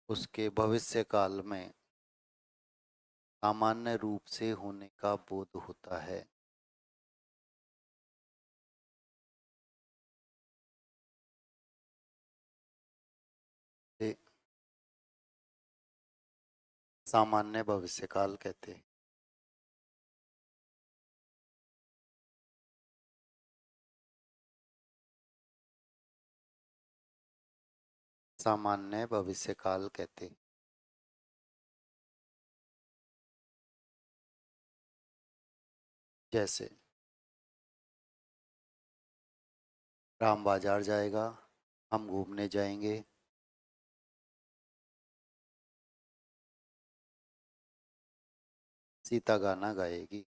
A: उसके भविष्य काल में सामान्य रूप से होने का बोध होता है। इसे सामान्य भविष्य काल कहते हैं। सामान्य भविष्य काल कहते हैं। जैसे राम बाजार जाएगा, हम घूमने जाएंगे। सीता गाना गाएगी।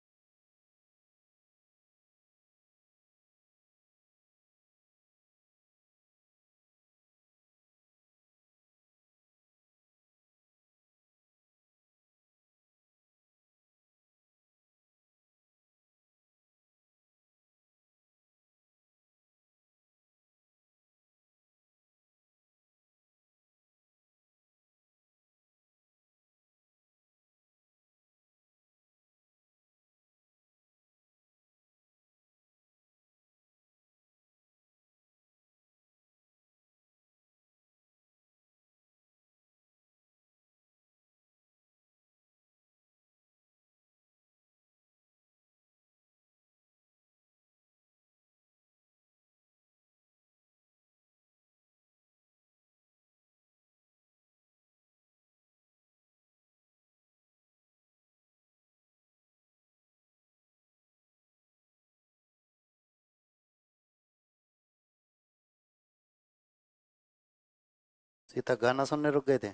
A: सीता गाना सुनने रुक गए थे।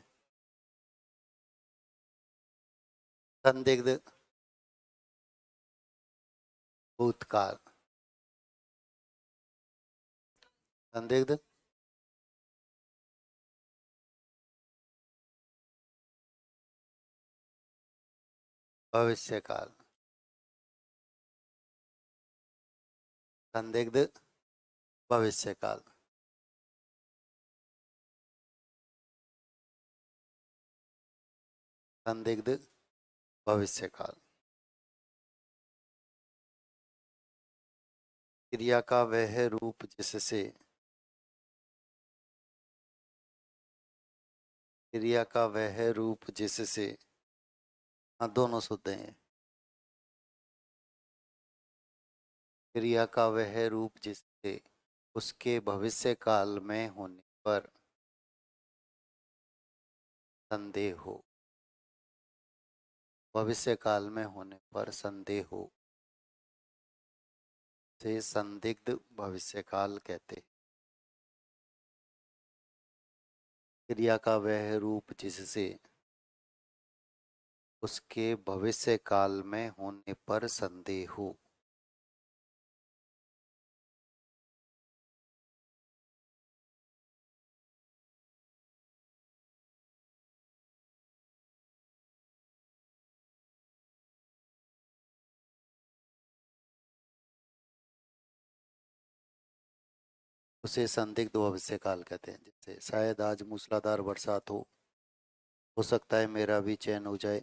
A: संदिग्ध भूतकाल। संदिग्ध भविष्यकाल। संदिग्ध भविष्यकाल। संदिग्ध भविष्यकाल। क्रिया का वह रूप जिससे, क्रिया का वह रूप जिससे, हाँ दोनों शुद्ध हैं। क्रिया का वह रूप जिससे उसके भविष्य काल में होने पर संदेह हो। भविष्य काल में होने पर संदेह हो से संदिग्ध भविष्यकाल कहते। क्रिया का वह रूप जिससे उसके भविष्य काल में होने पर संदेह हो। उसे संदिग्ध भविष्य काल कहते हैं। जैसे शायद आज मूसलाधार बरसात हो सकता है मेरा भी चयन हो जाए,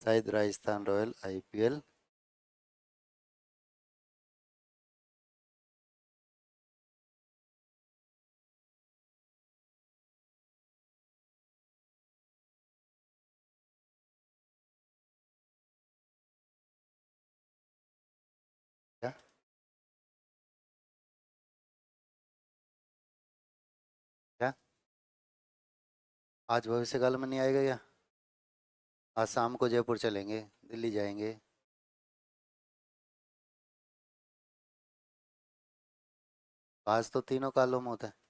A: शायद राजस्थान रॉयल आईपीएल। क्या क्या आज भविष्य काल में नहीं आएगा क्या? आज शाम को जयपुर चलेंगे, दिल्ली जाएंगे। आज तो तीनों कालों में होता है।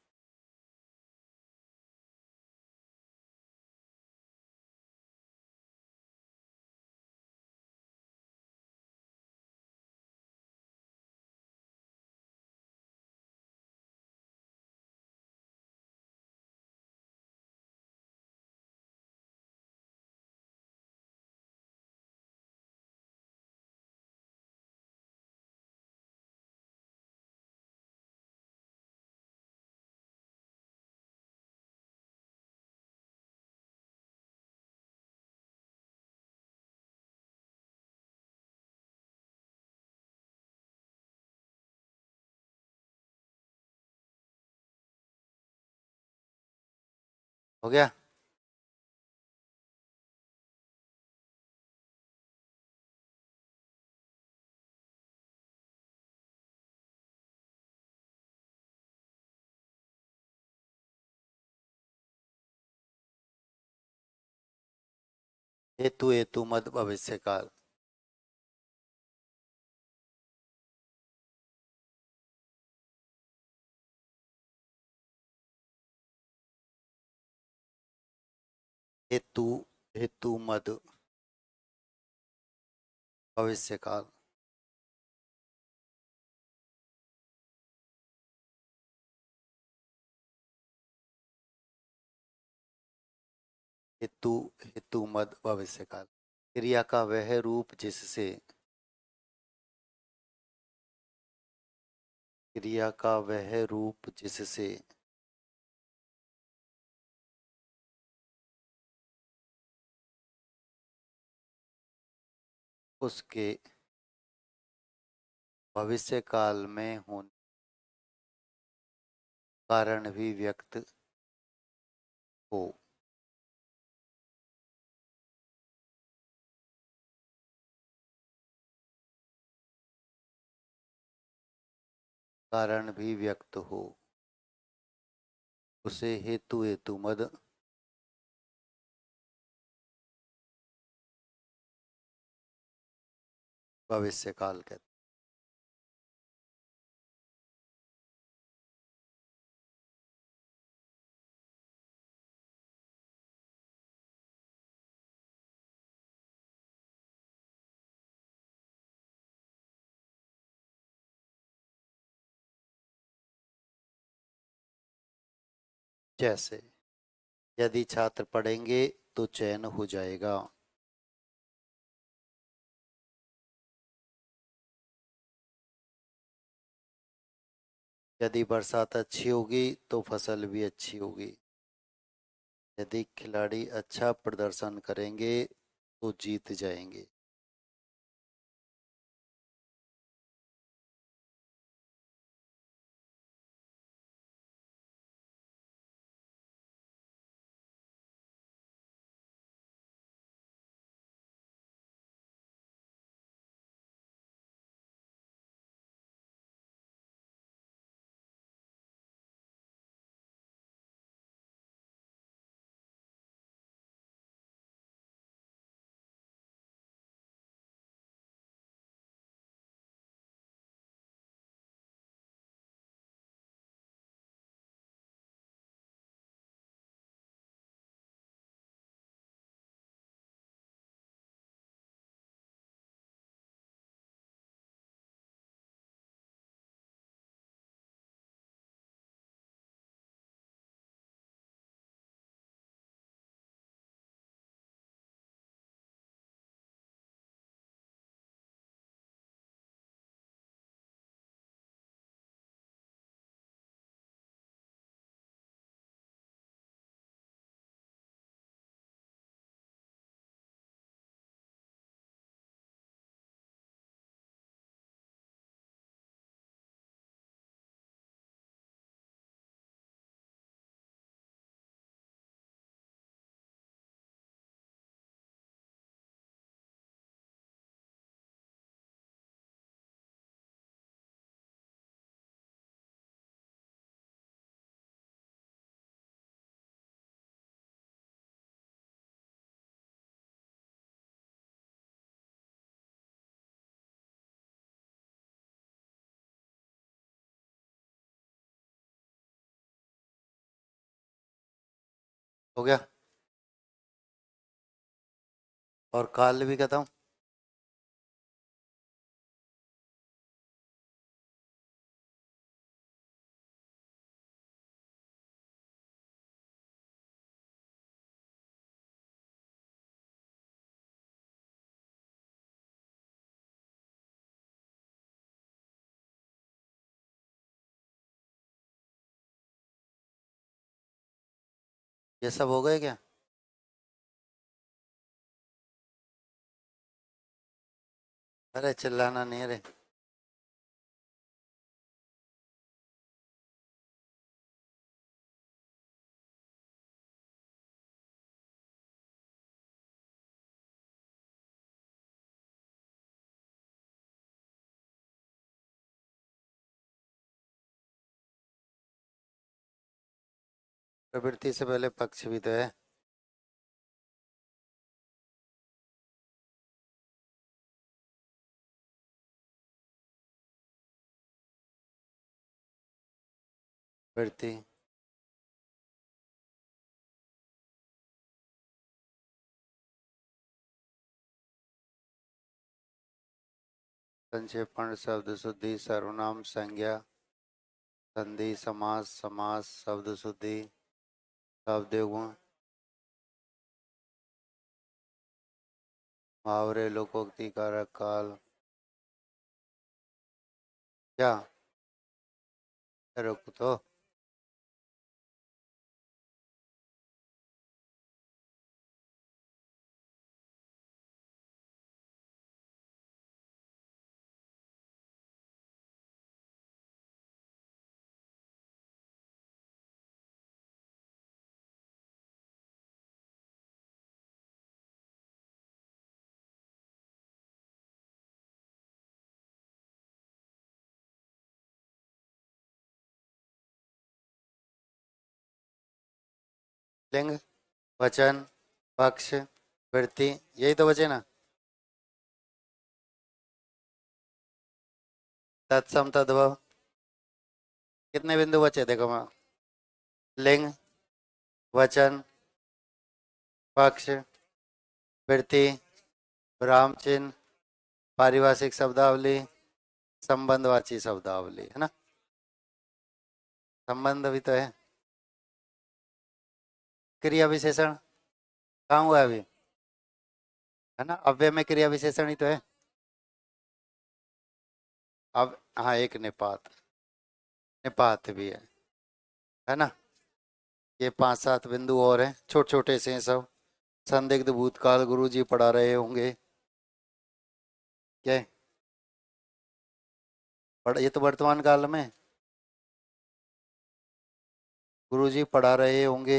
A: हो गया। हेतु हेतु मत भविष्य काल। हेतु, हेतु मद, भविष्य काल। हेतु, हेतु मद, भविष्य काल। क्रिया का वह रूप जिससे, क्रिया का वह रूप जिससे उसके भविष्य काल में होने कारण भी व्यक्त हो। कारण भी व्यक्त हो, उसे हेतु, हेतु मद, भविष्य काल कहते। जैसे यदि छात्र पढ़ेंगे तो चयन हो जाएगा। यदि बरसात अच्छी होगी तो फसल भी अच्छी होगी। यदि खिलाड़ी अच्छा प्रदर्शन करेंगे तो जीत जाएंगे। हो गया। और काल भी खत्म। ये सब हो गए क्या? अरे चिल्लाना नहीं रे। प्रवृत्ति से पहले पक्ष भी तो है। प्रवृत्ति, संक्षेपण, शब्द शुद्धि, सर्वनाम, संज्ञा, संधि, समास, समास, शब्द शुद्धि, शब्द गुण, मुहावरे, लोकोक्ति, कारक, काल। क्या रुक तो लिंग, वचन, पक्ष, वृत्ति, यही तो बचे ना। तत्सम, तद्भव, कितने बिंदु बचे देखो मैं। लिंग, वचन, पक्ष, वृत्ति, विराम चिन्ह, पारिभाषिक शब्दावली, संबंधवाची शब्दावली, है ना। संबंध भी तो है। क्रिया विशेषण कहाँ हुआ है अभी, है ना। अव्यय में क्रिया विशेषण ही तो है। अब हाँ, एक निपात, निपात भी है ना। ये 5-7 बिंदु और हैं, छोटे छोटे से हैं सब। संदिग्ध भूतकाल गुरुजी पढ़ा रहे होंगे। क्या है? ये तो वर्तमान काल में गुरुजी पढ़ा रहे होंगे,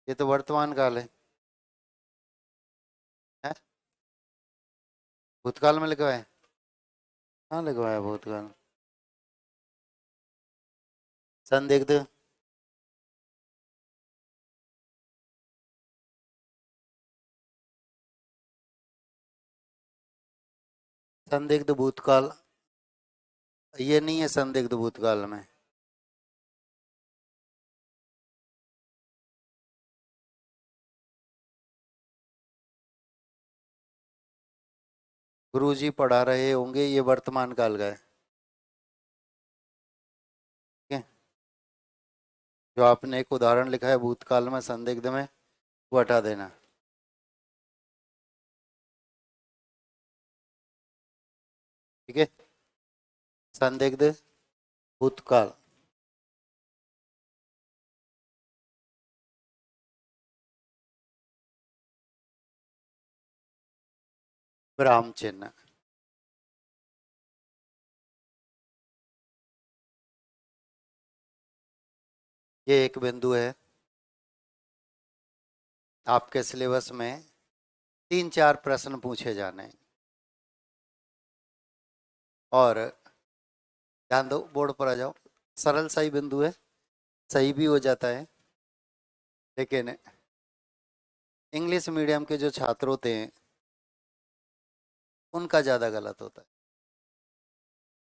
A: ये तो वर्तमान काल है? भूतकाल में लिखा है? कहाँ लिखा है भूतकाल? संदिग्ध, संदिग्ध भूतकाल, ये नहीं है संदिग्ध भूतकाल में। गुरुजी पढ़ा रहे होंगे, ये वर्तमान काल का है। ठीक है, जो आपने एक उदाहरण लिखा है भूतकाल में संदिग्ध में, वो हटा देना। ठीक है, संदिग्ध भूतकाल, विराम चिन्ह। ये एक बिंदु है। आपके सिलेबस में 3-4 प्रश्न पूछे जाने हैं। और ध्यान दो, बोर्ड पर आ जाओ। सरल सा ही बिंदु है, सही भी हो जाता है, लेकिन इंग्लिश मीडियम के जो छात्र होते हैं उनका ज़्यादा गलत होता है।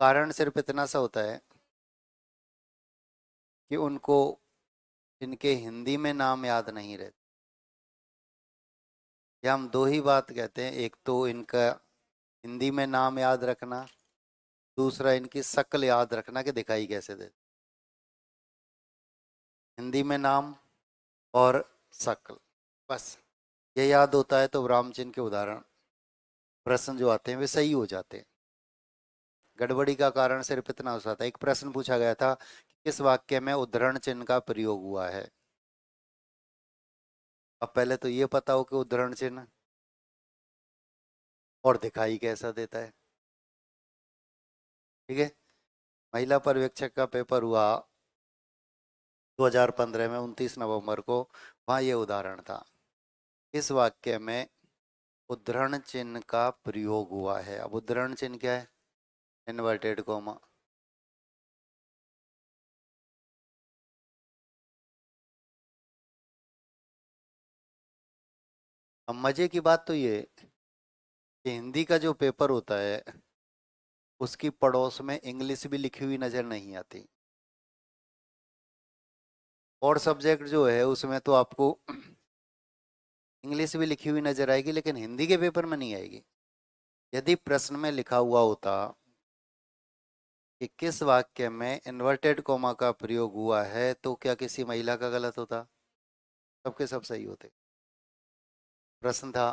A: कारण सिर्फ इतना सा होता है कि उनको इनके हिंदी में नाम याद नहीं रहते। या हम दो ही बात कहते हैं, एक तो इनका हिंदी में नाम याद रखना, दूसरा इनकी शक्ल याद रखना कि दिखाई कैसे दे। हिंदी में नाम और शक्ल, बस ये याद होता है तो रामचिन्ह के उदाहरण प्रश्न जो आते हैं वे सही हो जाते हैं। गड़बड़ी का कारण सिर्फ इतना हो सकता है। एक प्रश्न पूछा गया था कि किस वाक्य में उद्धरण चिन्ह का प्रयोग हुआ है। अब पहले तो ये पता हो कि उद्धरण चिन्ह और दिखाई कैसा देता है। ठीक है, महिला पर्यवेक्षक का पेपर हुआ 2015 में 29 नवंबर को। वहाँ ये उदाहरण था, इस वाक्य में उद्धरण चिन्ह का प्रयोग हुआ है। अब उद्धरण चिन्ह क्या है? Inverted coma. अब मजे की बात तो ये कि हिंदी का जो पेपर होता है उसकी पड़ोस में इंग्लिश भी लिखी हुई नजर नहीं आती। और सब्जेक्ट जो है उसमें तो आपको इंग्लिश भी लिखी हुई नजर आएगी, लेकिन हिंदी के पेपर में नहीं आएगी। यदि प्रश्न में लिखा हुआ होता कि किस वाक्य में इन्वर्टेड कोमा का प्रयोग हुआ है तो क्या किसी महिला का गलत होता? सबके सब सही होते। प्रश्न था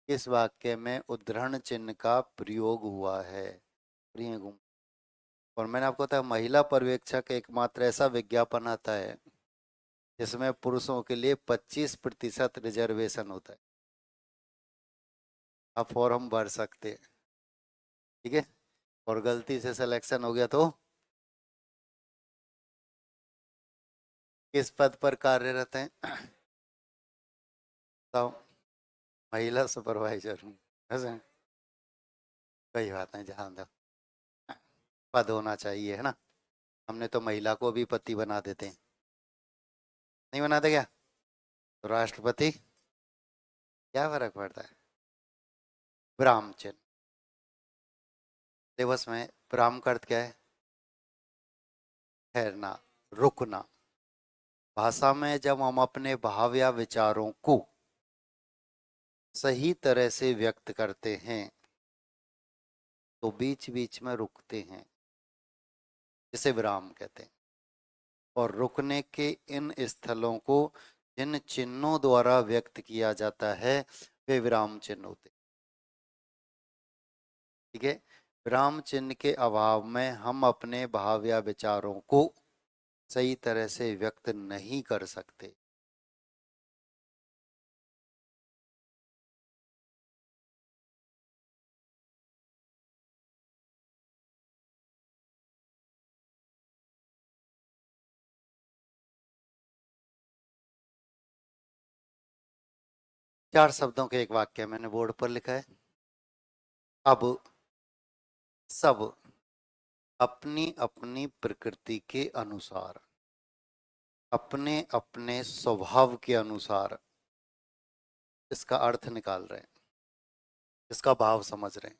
A: किस वाक्य में उद्धरण चिन्ह का प्रयोग हुआ है? प्रिय गुम। और मैंने आपको बताया महिला पर्यवेक्षक एकमात्र ऐसा विज्ञापन आता है जिसमें पुरुषों के लिए 25% रिजर्वेशन होता है। आप फॉर्म भर सकते हैं, ठीक है, और गलती से सिलेक्शन हो गया तो किस पद पर कार्यरत हैं? तो महिला सुपरवाइजर हूँ। ऐसे कोई बात नहीं, जहाँ तक पद होना चाहिए, है ना। हमने तो महिला को भी पति बना देते हैं, नहीं बनाते क्या? तो राष्ट्रपति, क्या फर्क पड़ता है? विराम चिन्ह दिवस में विराम का अर्थ क्या है? ठहरना, रुकना। भाषा में जब हम अपने भाव या विचारों को सही तरह से व्यक्त करते हैं तो बीच बीच में रुकते हैं, जिसे विराम कहते हैं। और रुकने के इन स्थलों को जिन चिन्हों द्वारा व्यक्त किया जाता है वे विराम चिन्ह होते हैं, ठीक है। विराम चिन्ह के अभाव में हम अपने भाव या विचारों को सही तरह से व्यक्त नहीं कर सकते। 4 शब्दों के एक वाक्य मैंने बोर्ड पर लिखा है। अब सब अपनी अपनी प्रकृति के अनुसार, अपने अपने स्वभाव के अनुसार इसका अर्थ निकाल रहे हैं, इसका भाव समझ रहे हैं।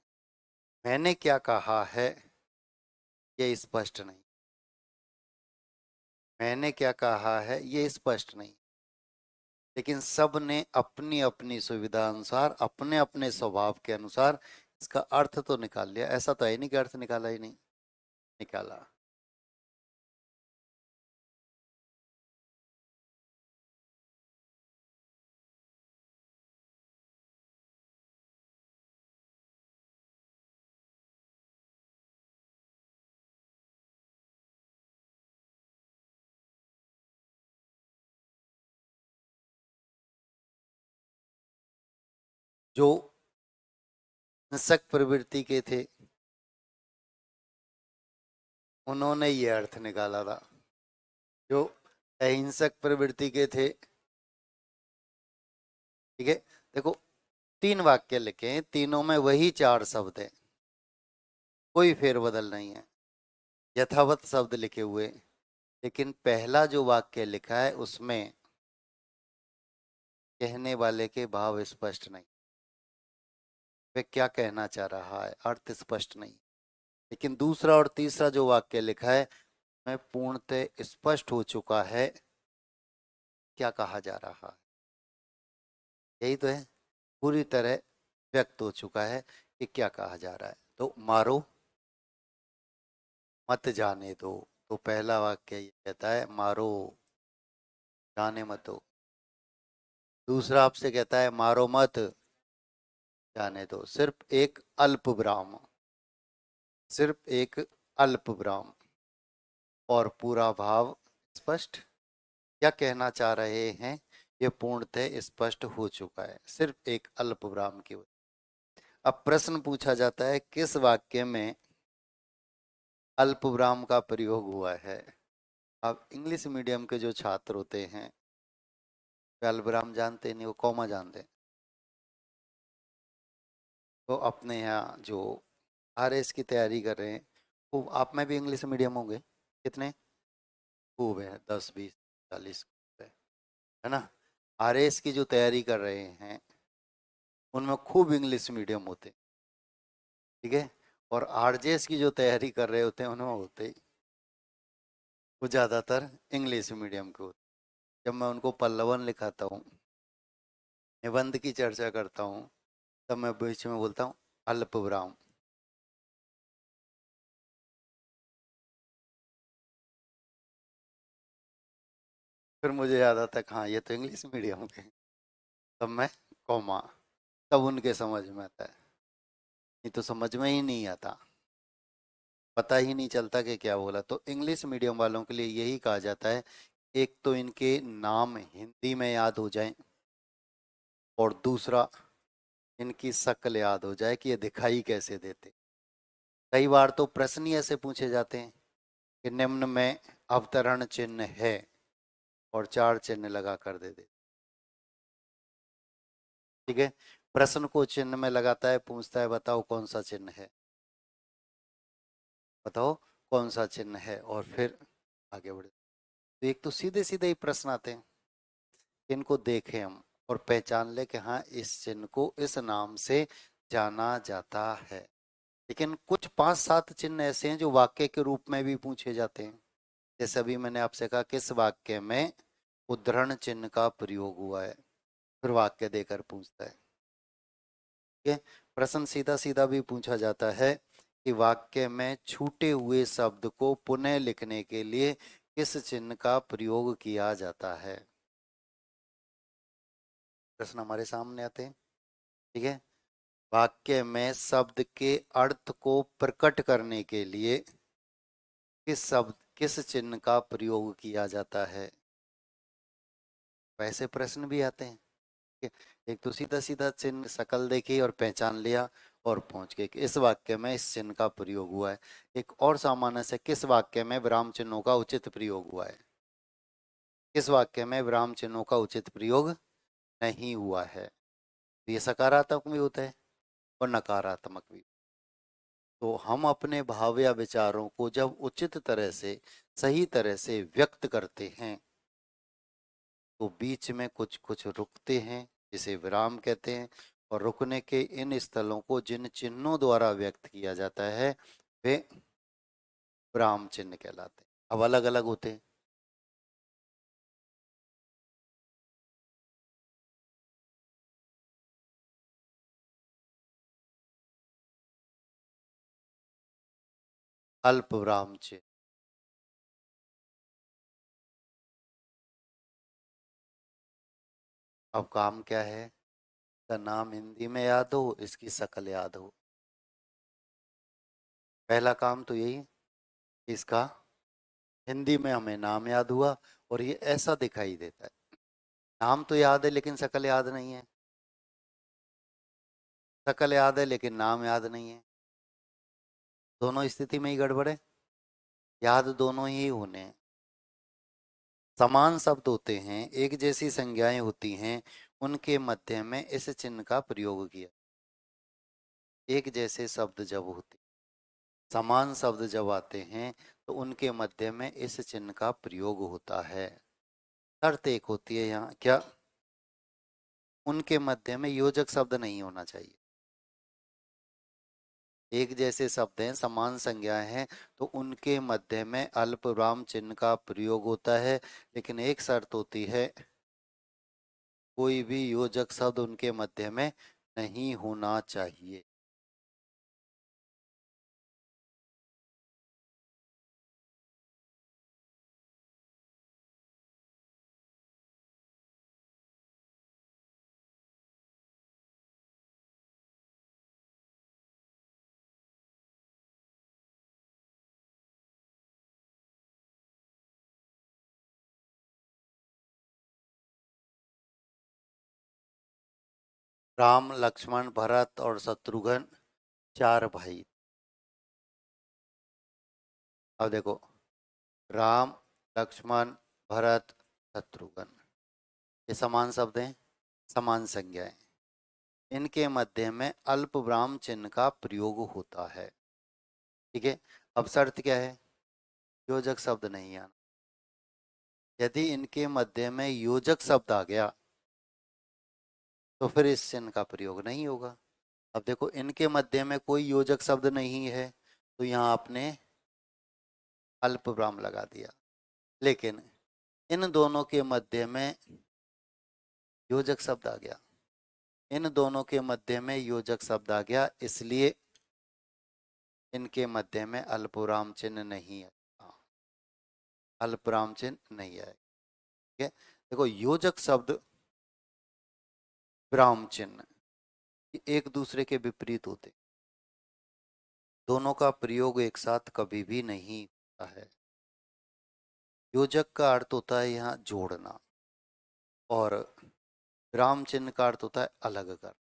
A: मैंने क्या कहा है ये स्पष्ट नहीं, मैंने क्या कहा है ये स्पष्ट नहीं, लेकिन सब ने अपनी अपनी सुविधा अनुसार, अपने अपने स्वभाव के अनुसार इसका अर्थ तो निकाल लिया। ऐसा तो है नहीं कि अर्थ निकाला ही नहीं, निकाला। जो हिंसक प्रवृत्ति के थे उन्होंने ये अर्थ निकाला था, जो अहिंसक प्रवृत्ति के थे, ठीक है। देखो 3 वाक्य लिखे हैं, तीनों में वही 4 शब्द है, कोई फेरबदल नहीं है, यथावत शब्द लिखे हुए। लेकिन पहला जो वाक्य लिखा है उसमें कहने वाले के भाव स्पष्ट नहीं, वे क्या कहना चाह रहा है अर्थ स्पष्ट नहीं। लेकिन दूसरा और तीसरा जो वाक्य लिखा है में पूर्णतः स्पष्ट हो चुका है क्या कहा जा रहा है। यही तो है, पूरी तरह व्यक्त हो चुका है कि क्या कहा जा रहा है। तो मारो मत जाने दो, तो पहला वाक्य ये कहता है मारो, जाने मत दो। दूसरा आपसे कहता है मारो मत, जाने दो। सिर्फ एक अल्प विराम, सिर्फ एक अल्प विराम, और पूरा भाव स्पष्ट। क्या कहना चाह रहे हैं ये पूर्णतः स्पष्ट हो चुका है, सिर्फ एक अल्प विराम की वजह। अब प्रश्न पूछा जाता है किस वाक्य में अल्प विराम का प्रयोग हुआ है। अब इंग्लिश मीडियम के जो छात्र होते हैं वे अल्प विराम जानते नहीं, वो कॉमा जानते हैं। तो अपने यहाँ जो आरएस की तैयारी कर रहे हैं, वो आप में भी इंग्लिश मीडियम होंगे, कितने खूब है, 10 20 40 है ना। आरएस की जो तैयारी कर रहे हैं उनमें खूब इंग्लिश मीडियम होते, ठीक है। और आरजेएस की जो तैयारी कर रहे होते हैं उनमें होते वो ज़्यादातर इंग्लिश मीडियम के होते। जब मैं उनको पल्लवन लिखाता हूँ, निबंध की चर्चा करता हूँ, तब मैं बीच में बोलता हूँ अल्प विराम, फिर मुझे याद आता कि हाँ ये तो इंग्लिश मीडियम के, तब मैं कॉमा, तब उनके समझ में आता है, नहीं तो समझ में ही नहीं आता, पता ही नहीं चलता कि क्या बोला। तो इंग्लिश मीडियम वालों के लिए यही कहा जाता है, एक तो इनके नाम हिंदी में याद हो जाए, और दूसरा इनकी शक्ल याद हो जाए कि ये दिखाई कैसे देते। कई बार तो प्रश्न ही ऐसे पूछे जाते हैं कि निम्न में अवतरण चिन्ह है, और 4 चिन्ह लगा कर दे दे। ठीक है, प्रश्न को चिन्ह में लगाता है, पूछता है बताओ कौन सा चिन्ह है, बताओ कौन सा चिन्ह है, और फिर आगे बढ़े। तो एक तो सीधे सीधे ही प्रश्न आते हैं, इनको देखें हम और पहचान ले कि हाँ इस चिन्ह को इस नाम से जाना जाता है। लेकिन कुछ 5-7 चिन्ह ऐसे हैं जो वाक्य के रूप में भी पूछे जाते हैं। जैसे अभी मैंने आपसे कहा किस वाक्य में उद्धरण चिन्ह का प्रयोग हुआ है, फिर वाक्य देकर पूछता है। ठीक है, प्रश्न सीधा सीधा भी पूछा जाता है कि वाक्य में छूटे हुए शब्द को पुनः लिखने के लिए किस चिन्ह का प्रयोग किया जाता है। प्रश्न हमारे सामने आते हैं। ठीक है, वाक्य में शब्द के अर्थ को प्रकट करने के लिए किस चिन्ह का प्रयोग किया जाता है। वैसे प्रश्न भी आते हैं कि एक तो सीधा सीधा चिन्ह शकल देखी और पहचान लिया और पहुंच गए कि इस वाक्य में इस चिन्ह का प्रयोग हुआ है। एक और सामान्य से किस वाक्य में विराम चिन्हों का उचित प्रयोग हुआ है, किस वाक्य में विराम चिन्हों का उचित प्रयोग नहीं हुआ है। तो ये सकारात्मक भी होता है और नकारात्मक भी। तो हम अपने भाव या विचारों को जब उचित तरह से सही तरह से व्यक्त करते हैं तो बीच में कुछ कुछ रुकते हैं, जिसे विराम कहते हैं। और रुकने के इन स्थलों को जिन चिन्हों द्वारा व्यक्त किया जाता है वे विराम चिन्ह कहलाते हैं। अब अलग अलग होते हैं। अल्प विराम चिन्ह, अब काम क्या है, का नाम हिंदी में याद हो, इसकी शक्ल याद हो। पहला काम तो यही है, इसका हिंदी में हमें नाम याद हुआ और ये ऐसा दिखाई देता है। नाम तो याद है लेकिन शक्ल याद नहीं है, शक्ल याद है लेकिन नाम याद नहीं है। दोनों स्थिति में ही गड़बड़ है, याद दोनों ही होने हैं। समान शब्द होते हैं, एक जैसी संज्ञाएं होती हैं, उनके मध्य में इस चिन्ह का प्रयोग किया। एक जैसे शब्द जब होते, समान शब्द जब आते हैं तो उनके मध्य में इस चिन्ह का प्रयोग होता है। शर्त एक होती है यहाँ क्या, उनके मध्य में योजक शब्द नहीं होना चाहिए। एक जैसे शब्द हैं, समान संज्ञाएं हैं, तो उनके मध्य में अल्प विराम चिन्ह का प्रयोग होता है। लेकिन एक शर्त होती है, कोई भी योजक शब्द उनके मध्य में नहीं होना चाहिए। राम लक्ष्मण भरत और शत्रुघ्न 4 भाई। अब देखो, राम लक्ष्मण भरत शत्रुघ्न, ये समान शब्द हैं, समान संज्ञा है। इनके मध्य में अल्प विराम चिन्ह का प्रयोग होता है। ठीक है, अब शर्त क्या है, योजक शब्द नहीं आना। यदि इनके मध्य में योजक शब्द आ गया तो फिर इस चिन्ह का प्रयोग नहीं होगा। अब देखो, इनके मध्य में कोई योजक शब्द नहीं है तो यहाँ आपने अल्प विराम लगा दिया। लेकिन इन दोनों के मध्य में योजक शब्द आ गया, इन दोनों के मध्य में योजक शब्द आ गया, इसलिए इनके मध्य में अल्पविराम चिन्ह नहीं है, अल्पविराम चिन्ह नहीं है। है। देखो योजक शब्द, विराम चिन्ह, ये एक दूसरे के विपरीत होते, दोनों का प्रयोग एक साथ कभी भी नहीं होता है। योजक का अर्थ होता है यहाँ जोड़ना, और विराम चिन्ह का अर्थ होता है अलग कर।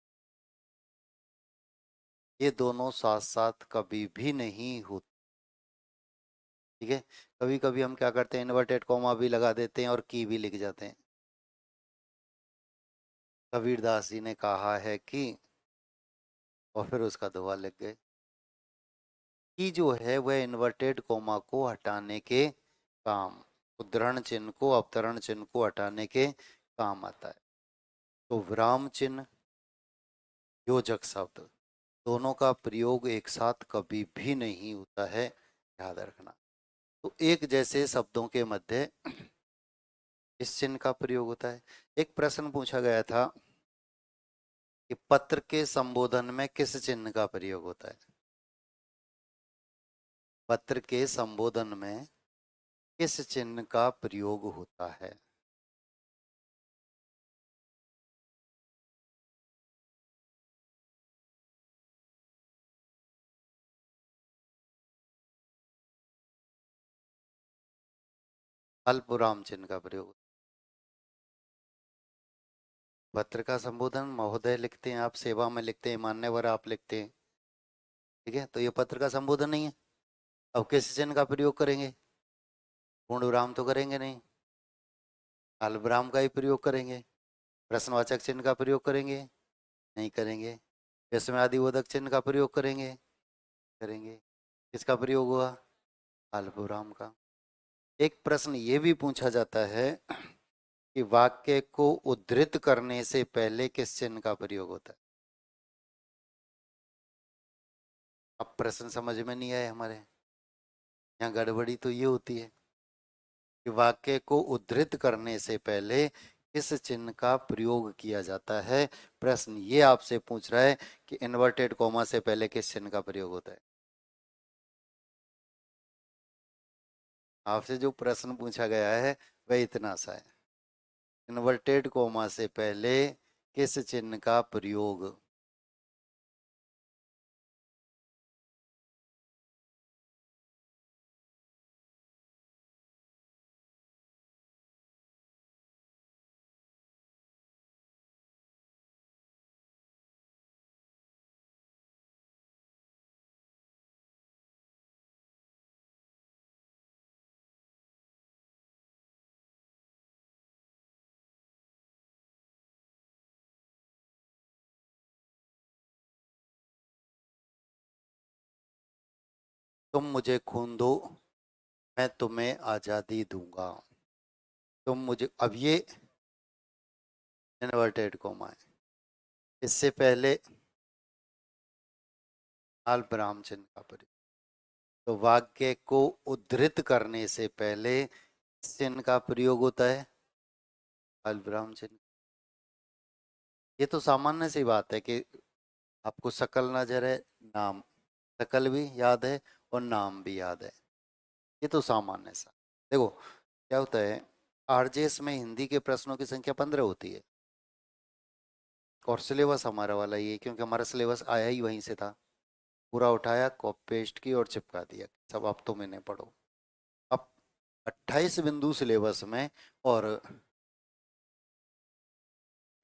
A: ये दोनों साथ साथ कभी भी नहीं होते। ठीक है, कभी कभी हम क्या करते हैं, इन्वर्टेड कॉमा भी लगा देते हैं और की भी लिख जाते हैं। कबीरदास जी ने कहा है कि, और फिर उसका दोहा लिख गए। की जो है वह इन्वर्टेड कोमा को हटाने के काम, उद्धरण चिन्ह को, अवतरण चिन्ह को हटाने के काम आता है। तो विराम चिन्ह, योजक शब्द, दोनों का प्रयोग एक साथ कभी भी नहीं होता है, याद रखना। तो एक जैसे शब्दों के मध्य इस चिन्ह का प्रयोग होता है। एक प्रश्न पूछा गया था कि पत्र के संबोधन में किस चिन्ह का प्रयोग होता है। पत्र के संबोधन में किस चिन्ह का प्रयोग होता है। अल्पविराम चिन्ह का प्रयोग। पत्र का संबोधन महोदय लिखते हैं, आप सेवा में लिखते हैं, मान्यवर आप लिखते हैं। ठीक है, तो ये पत्र का संबोधन नहीं है। अब किस चिन्ह का प्रयोग करेंगे, पूर्ण विराम तो करेंगे नहीं, अल्पविराम का ही प्रयोग करेंगे। प्रश्नवाचक चिन्ह का प्रयोग करेंगे, नहीं करेंगे। विस्मयादिबोधक चिन्ह का प्रयोग करेंगे, करेंगे। किसका प्रयोग हुआ, अल्पविराम का। एक प्रश्न ये भी पूछा जाता है कि वाक्य को उद्धृत करने से पहले किस चिन्ह का प्रयोग होता है। अब प्रश्न समझ में नहीं आए हमारे यहाँ, गड़बड़ी तो ये होती है कि वाक्य को उद्धृत करने से पहले किस चिन्ह का प्रयोग किया जाता है। प्रश्न ये आपसे पूछ रहा है कि इन्वर्टेड कॉमा से पहले किस चिन्ह का प्रयोग होता है। आपसे जो प्रश्न पूछा गया है वह इतना सा है, इन्वर्टेड कॉमा से पहले किस चिन्ह का प्रयोग। तुम मुझे खून दो, मैं तुम्हें आजादी दूंगा। तुम मुझे, अब ये इन्वर्टेड कॉमा है, इससे पहले अल्पविराम चिन्ह का प्रयोग। तो वाक्य को उद्धृत करने से पहले किस चिन्ह का प्रयोग होता है, अल्पविराम चिन्ह। ये तो सामान्य सी बात है कि आपको सकल नजर है, नाम, सकल भी याद है और नाम भी याद है, ये तो सामान्य सा। देखो क्या होता है, आरजेएस में हिंदी के प्रश्नों की संख्या 15 होती है, और सिलेबस हमारा वाला ही है, क्योंकि हमारा सिलेबस आया ही वहीं से था। पूरा उठाया, कॉपी पेस्ट की और चिपका दिया, सब अब तो मैंने पढ़ो। अब 28 बिंदु सिलेबस में, और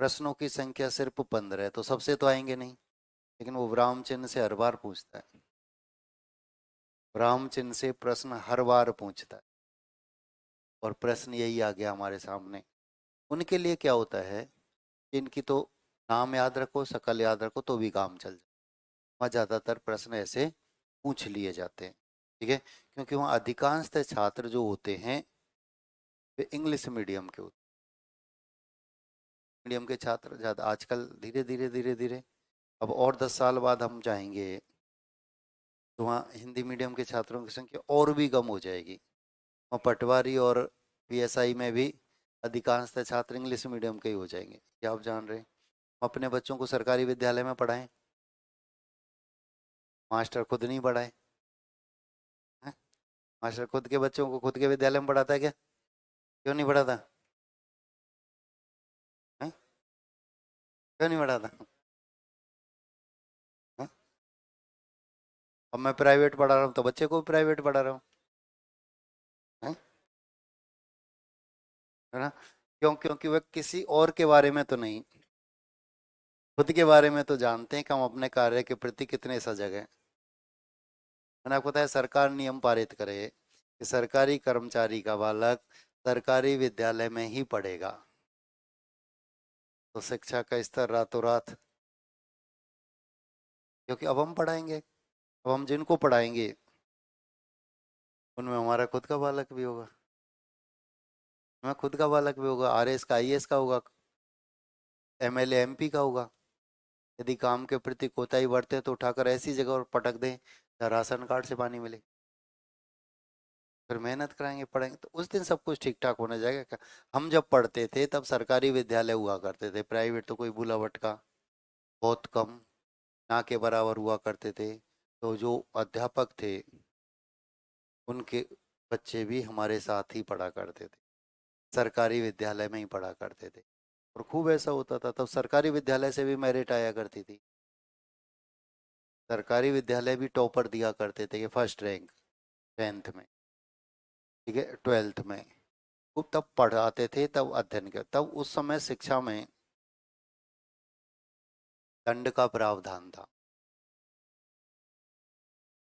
A: प्रश्नों की संख्या सिर्फ 15 है, तो सबसे तो आएंगे नहीं। लेकिन वो विराम चिन्ह से हर बार पूछता है, विराम चिन्ह से प्रश्न हर बार पूछता है, और प्रश्न यही आ गया हमारे सामने। उनके लिए क्या होता है, इनकी तो नाम याद रखो, शकल याद रखो तो भी काम चल जाए। वहाँ ज़्यादातर प्रश्न ऐसे पूछ लिए जाते हैं। ठीक है, क्योंकि वहाँ अधिकांशतः छात्र जो होते हैं वे इंग्लिश मीडियम के होते हैं। मीडियम के छात्र ज़्यादा आजकल, धीरे धीरे धीरे धीरे अब और 10 साल बाद हम चाहेंगे तो वहाँ हिंदी मीडियम के छात्रों की संख्या और भी कम हो जाएगी। वहाँ पटवारी और पीएसआई में भी अधिकांशतः छात्र इंग्लिश मीडियम के ही हो जाएंगे, क्या आप जान रहे हैं। हम अपने बच्चों को सरकारी विद्यालय में पढ़ाएं, मास्टर खुद नहीं पढ़ाए हैं? मास्टर खुद के बच्चों को खुद के विद्यालय में पढ़ाता है क्या, क्यों नहीं पढ़ाता। क्यों नहीं पढ़ाता? हाँ? अब मैं प्राइवेट पढ़ा रहा हूँ तो बच्चे को भी प्राइवेट पढ़ा रहा हूँ, है है ना? क्यों? क्योंकि वह किसी और के बारे में तो नहीं, खुद के बारे में तो जानते हैं कि हम अपने कार्य के प्रति कितने सजग हैं। मैंने आपको बताया सरकार नियम पारित करे कि सरकारी कर्मचारी का बालक सरकारी विद्यालय में ही पढ़ेगा, तो शिक्षा का स्तर रातों रात, क्योंकि अब हम पढ़ाएंगे, अब हम जिनको पढ़ाएंगे उनमें हमारा खुद का बालक भी होगा, हमें खुद का बालक भी होगा, आरएस का, आईएएस का होगा, एमएलए एमपी का होगा। यदि काम के प्रति कोताही बरते तो उठाकर ऐसी जगह और पटक दें जहाँ राशन कार्ड से पानी मिले, फिर मेहनत कराएंगे पढ़ेंगे तो उस दिन सब कुछ ठीक ठाक होने जाएगा क्या? हम जब पढ़ते थे तब सरकारी विद्यालय हुआ करते थे, प्राइवेट तो कोई बुला भटका, बहुत कम, ना के बराबर हुआ करते थे। तो जो अध्यापक थे उनके बच्चे भी हमारे साथ ही पढ़ा करते थे, सरकारी विद्यालय में ही पढ़ा करते थे, और खूब ऐसा होता था। तब सरकारी विद्यालय से भी मेरिट आया करती थी, सरकारी विद्यालय भी टॉपर दिया करते थे कि फर्स्ट रैंक 10th में, ठीक है, 12th में। वो तब पढ़ाते थे, तब अध्ययन कर, तब उस समय शिक्षा में दंड का प्रावधान था,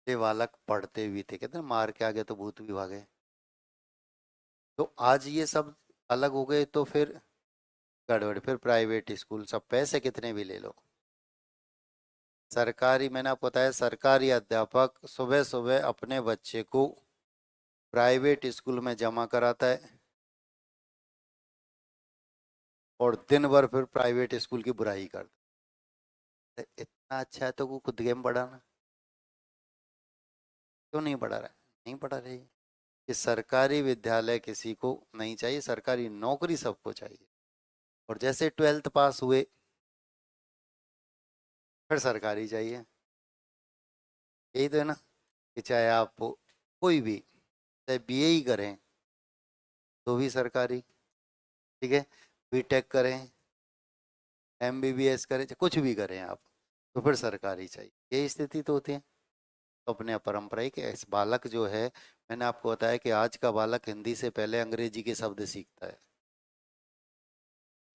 A: ये बालक पढ़ते भी थे, कहते हैं मार के आगे तो भूत भी भागे। तो आज ये सब अलग हो गए तो फिर गड़बड़, फिर प्राइवेट स्कूल, सब पैसे कितने भी ले लो। सरकारी, मैंने आपको बताया सरकारी अध्यापक सुबह सुबह अपने बच्चे को प्राइवेट स्कूल में जमा कराता है और दिन भर फिर प्राइवेट स्कूल की बुराई करता है। इतना अच्छा है तो वो खुद गेम पढ़ाना, क्यों नहीं पढ़ा रहा है? नहीं पढ़ा रही। कि सरकारी विद्यालय किसी को नहीं चाहिए, सरकारी नौकरी सबको चाहिए, और जैसे 12th पास हुए फिर सरकारी चाहिए। यही तो है ना, कि चाहे आप कोई भी, चाहे बीए ही करें तो भी सरकारी, ठीक है, बीटेक करें, एमबीबीएस करें, चाहे कुछ भी करें आप, तो फिर सरकारी चाहिए। यही स्थिति तो होती है। तो अपने परंपरा के इस बालक जो है, मैंने आपको बताया कि आज का बालक हिंदी से पहले अंग्रेजी के शब्द सीखता है,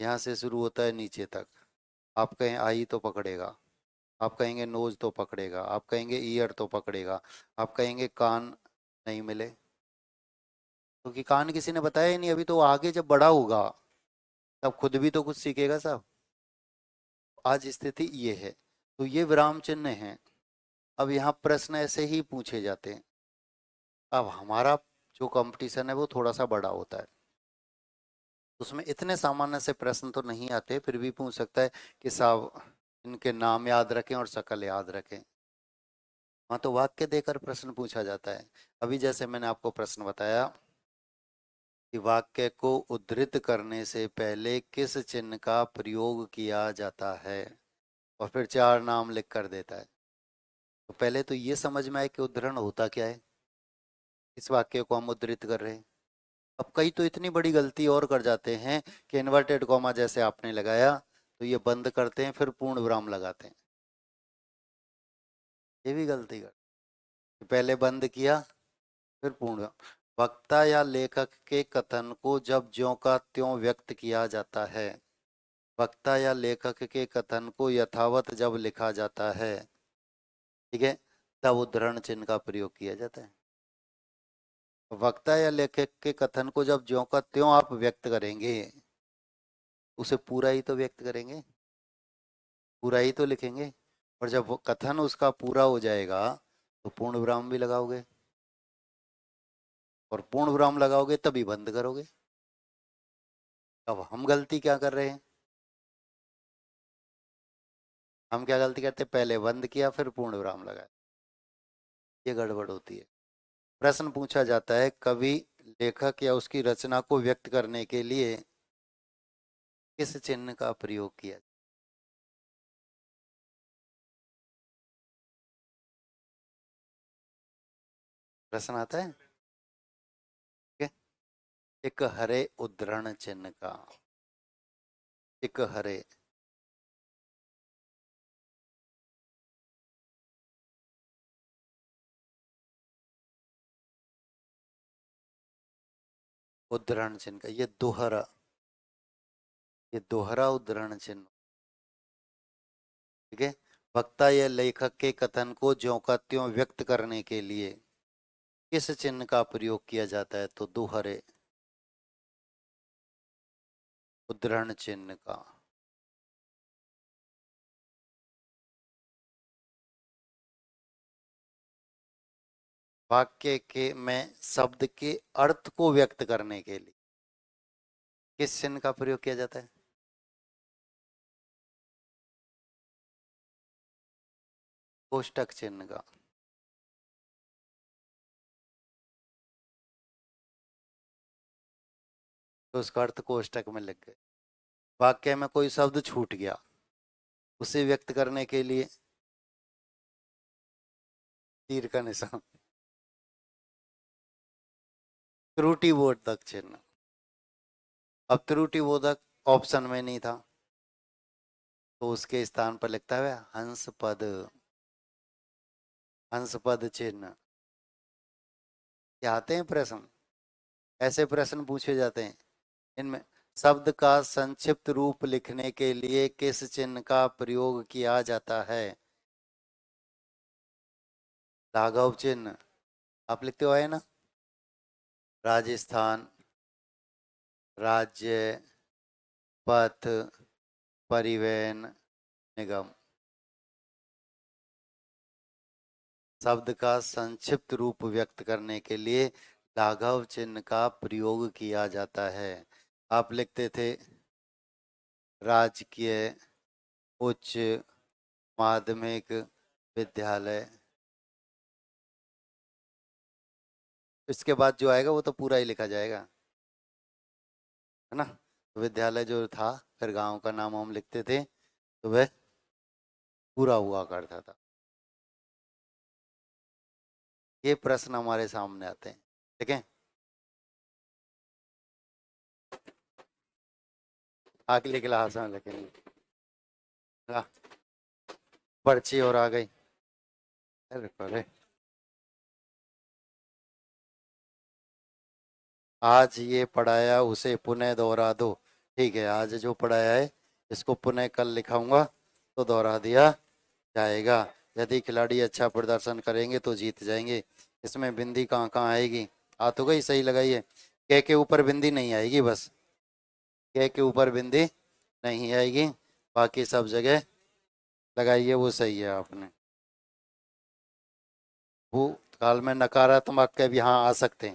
A: यहाँ से शुरू होता है नीचे तक। आप कहें आई तो पकड़ेगा, आप कहेंगे नोज तो पकड़ेगा, आप कहेंगे ईयर तो पकड़ेगा, आप कहेंगे कान नहीं मिले, क्योंकि कान किसी ने बताया ही नहीं। अभी तो आगे जब बड़ा होगा तब खुद भी तो कुछ सीखेगा साहब। आज स्थिति ये है, तो ये विराम चिन्ह है। अब यहाँ प्रश्न ऐसे ही पूछे जाते हैं। अब हमारा जो कंपटीशन है वो थोड़ा सा बड़ा होता है, उसमें इतने सामान्य से प्रश्न तो नहीं आते, फिर भी पूछ सकता है कि साहब इनके नाम याद रखें और शक्ल याद रखें। हाँ, तो वाक्य देकर प्रश्न पूछा जाता है। अभी जैसे मैंने आपको प्रश्न बताया कि वाक्य को उद्धृत करने से पहले किस चिन्ह का प्रयोग किया जाता है, और फिर चार नाम लिख कर देता है। तो पहले तो ये समझ में आए कि उद्धरण होता क्या है, इस वाक्य को हम उद्धृत कर रहे हैं। अब कई तो इतनी बड़ी गलती और कर जाते हैं कि इन्वर्टेड कॉमा जैसे आपने लगाया तो ये बंद करते हैं, फिर पूर्ण विराम लगाते हैं। ये भी गलती कर, पहले बंद किया फिर पूर्ण विराम। वक्ता या लेखक के कथन को जब ज्यों का त्यों व्यक्त किया जाता है, वक्ता या लेखक के कथन को यथावत जब लिखा जाता है, ठीक है, तब उद्धरण चिन्ह का प्रयोग किया जाता है। वक्ता या लेखक के कथन को जब ज्यों का त्यों आप व्यक्त करेंगे, उसे पूरा ही तो व्यक्त करेंगे, पूरा ही तो लिखेंगे, और जब वो कथन उसका पूरा हो जाएगा तो पूर्ण विराम भी लगाओगे, और पूर्ण विराम लगाओगे तभी बंद करोगे। अब हम गलती क्या कर रहे हैं? हम क्या गलती करते हैं? पहले बंद किया फिर पूर्ण विराम लगाया, ये गड़बड़ होती है। प्रश्न पूछा जाता है कवि, लेखक या उसकी रचना को व्यक्त करने के लिए किस चिन्ह का प्रयोग किया? प्रश्न आता है, ठीक है? एक हरे उद्धरण चिन्ह का, एक हरे, उद्धरण चिन्ह का ये दोहरा उद्धरण चिन्ह। ठीक है। वक्ता या लेखक के कथन को ज्यों का त्यों व्यक्त करने के लिए किस चिन्ह का प्रयोग किया जाता है? तो दोहरे उद्धरण चिन्ह का। वाक्य के में शब्द के अर्थ को व्यक्त करने के लिए किस चिन्ह का प्रयोग किया जाता है? कोष्टक चिन्ह का। तो उसका अर्थ कोष्टक में लिख गए। वाक्य में कोई शब्द छूट गया, उसे व्यक्त करने के लिए तीर का निशान। त्रुटिबोधक चिन्ह। अब त्रुटिबोधक ऑप्शन में नहीं था, तो उसके स्थान पर लिखता है हंस पद। हंस पद चिन्ह। क्या आते हैं प्रश्न, ऐसे प्रश्न पूछे जाते हैं। इनमें शब्द का संक्षिप्त रूप लिखने के लिए किस चिन्ह का प्रयोग किया जाता है? लाघव चिन्ह। आप लिखते हो है ना, राजस्थान, राज्य, पथ, परिवहन निगम। शब्द का संक्षिप्त रूप व्यक्त करने के लिए लाघव चिन्ह का प्रयोग किया जाता है। आप लिखते थे राजकीय उच्च माध्यमिक विद्यालय। इसके बाद जो आएगा वो तो पूरा ही लिखा जाएगा, है ना। तो विद्यालय जो था, फिर गांव का नाम हम लिखते थे, तो वह पूरा हुआ करता था। ये प्रश्न हमारे सामने आते हैं। ठीक है, अगली क्लास में लिखेंगे। हाँ, पर्ची और आ गई। अरे अरे, आज ये पढ़ाया उसे पुनः दोहरा दो। ठीक है, आज जो पढ़ाया है इसको पुनः कल लिखाऊंगा तो दोहरा दिया जाएगा। यदि खिलाड़ी अच्छा प्रदर्शन करेंगे तो जीत जाएंगे। इसमें बिंदी कहाँ कहाँ आएगी? आ तो गई, सही लगाइए। के ऊपर बिंदी नहीं आएगी, बस के ऊपर बिंदी नहीं आएगी, बाकी सब जगह लगाइए, वो सही है आपने। भूतकाल में नकारात्मक वाक्य भी हाँ आ सकते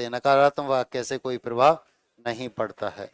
A: हैं, नकारात्मक वाक्य से कोई प्रभाव नहीं पड़ता है।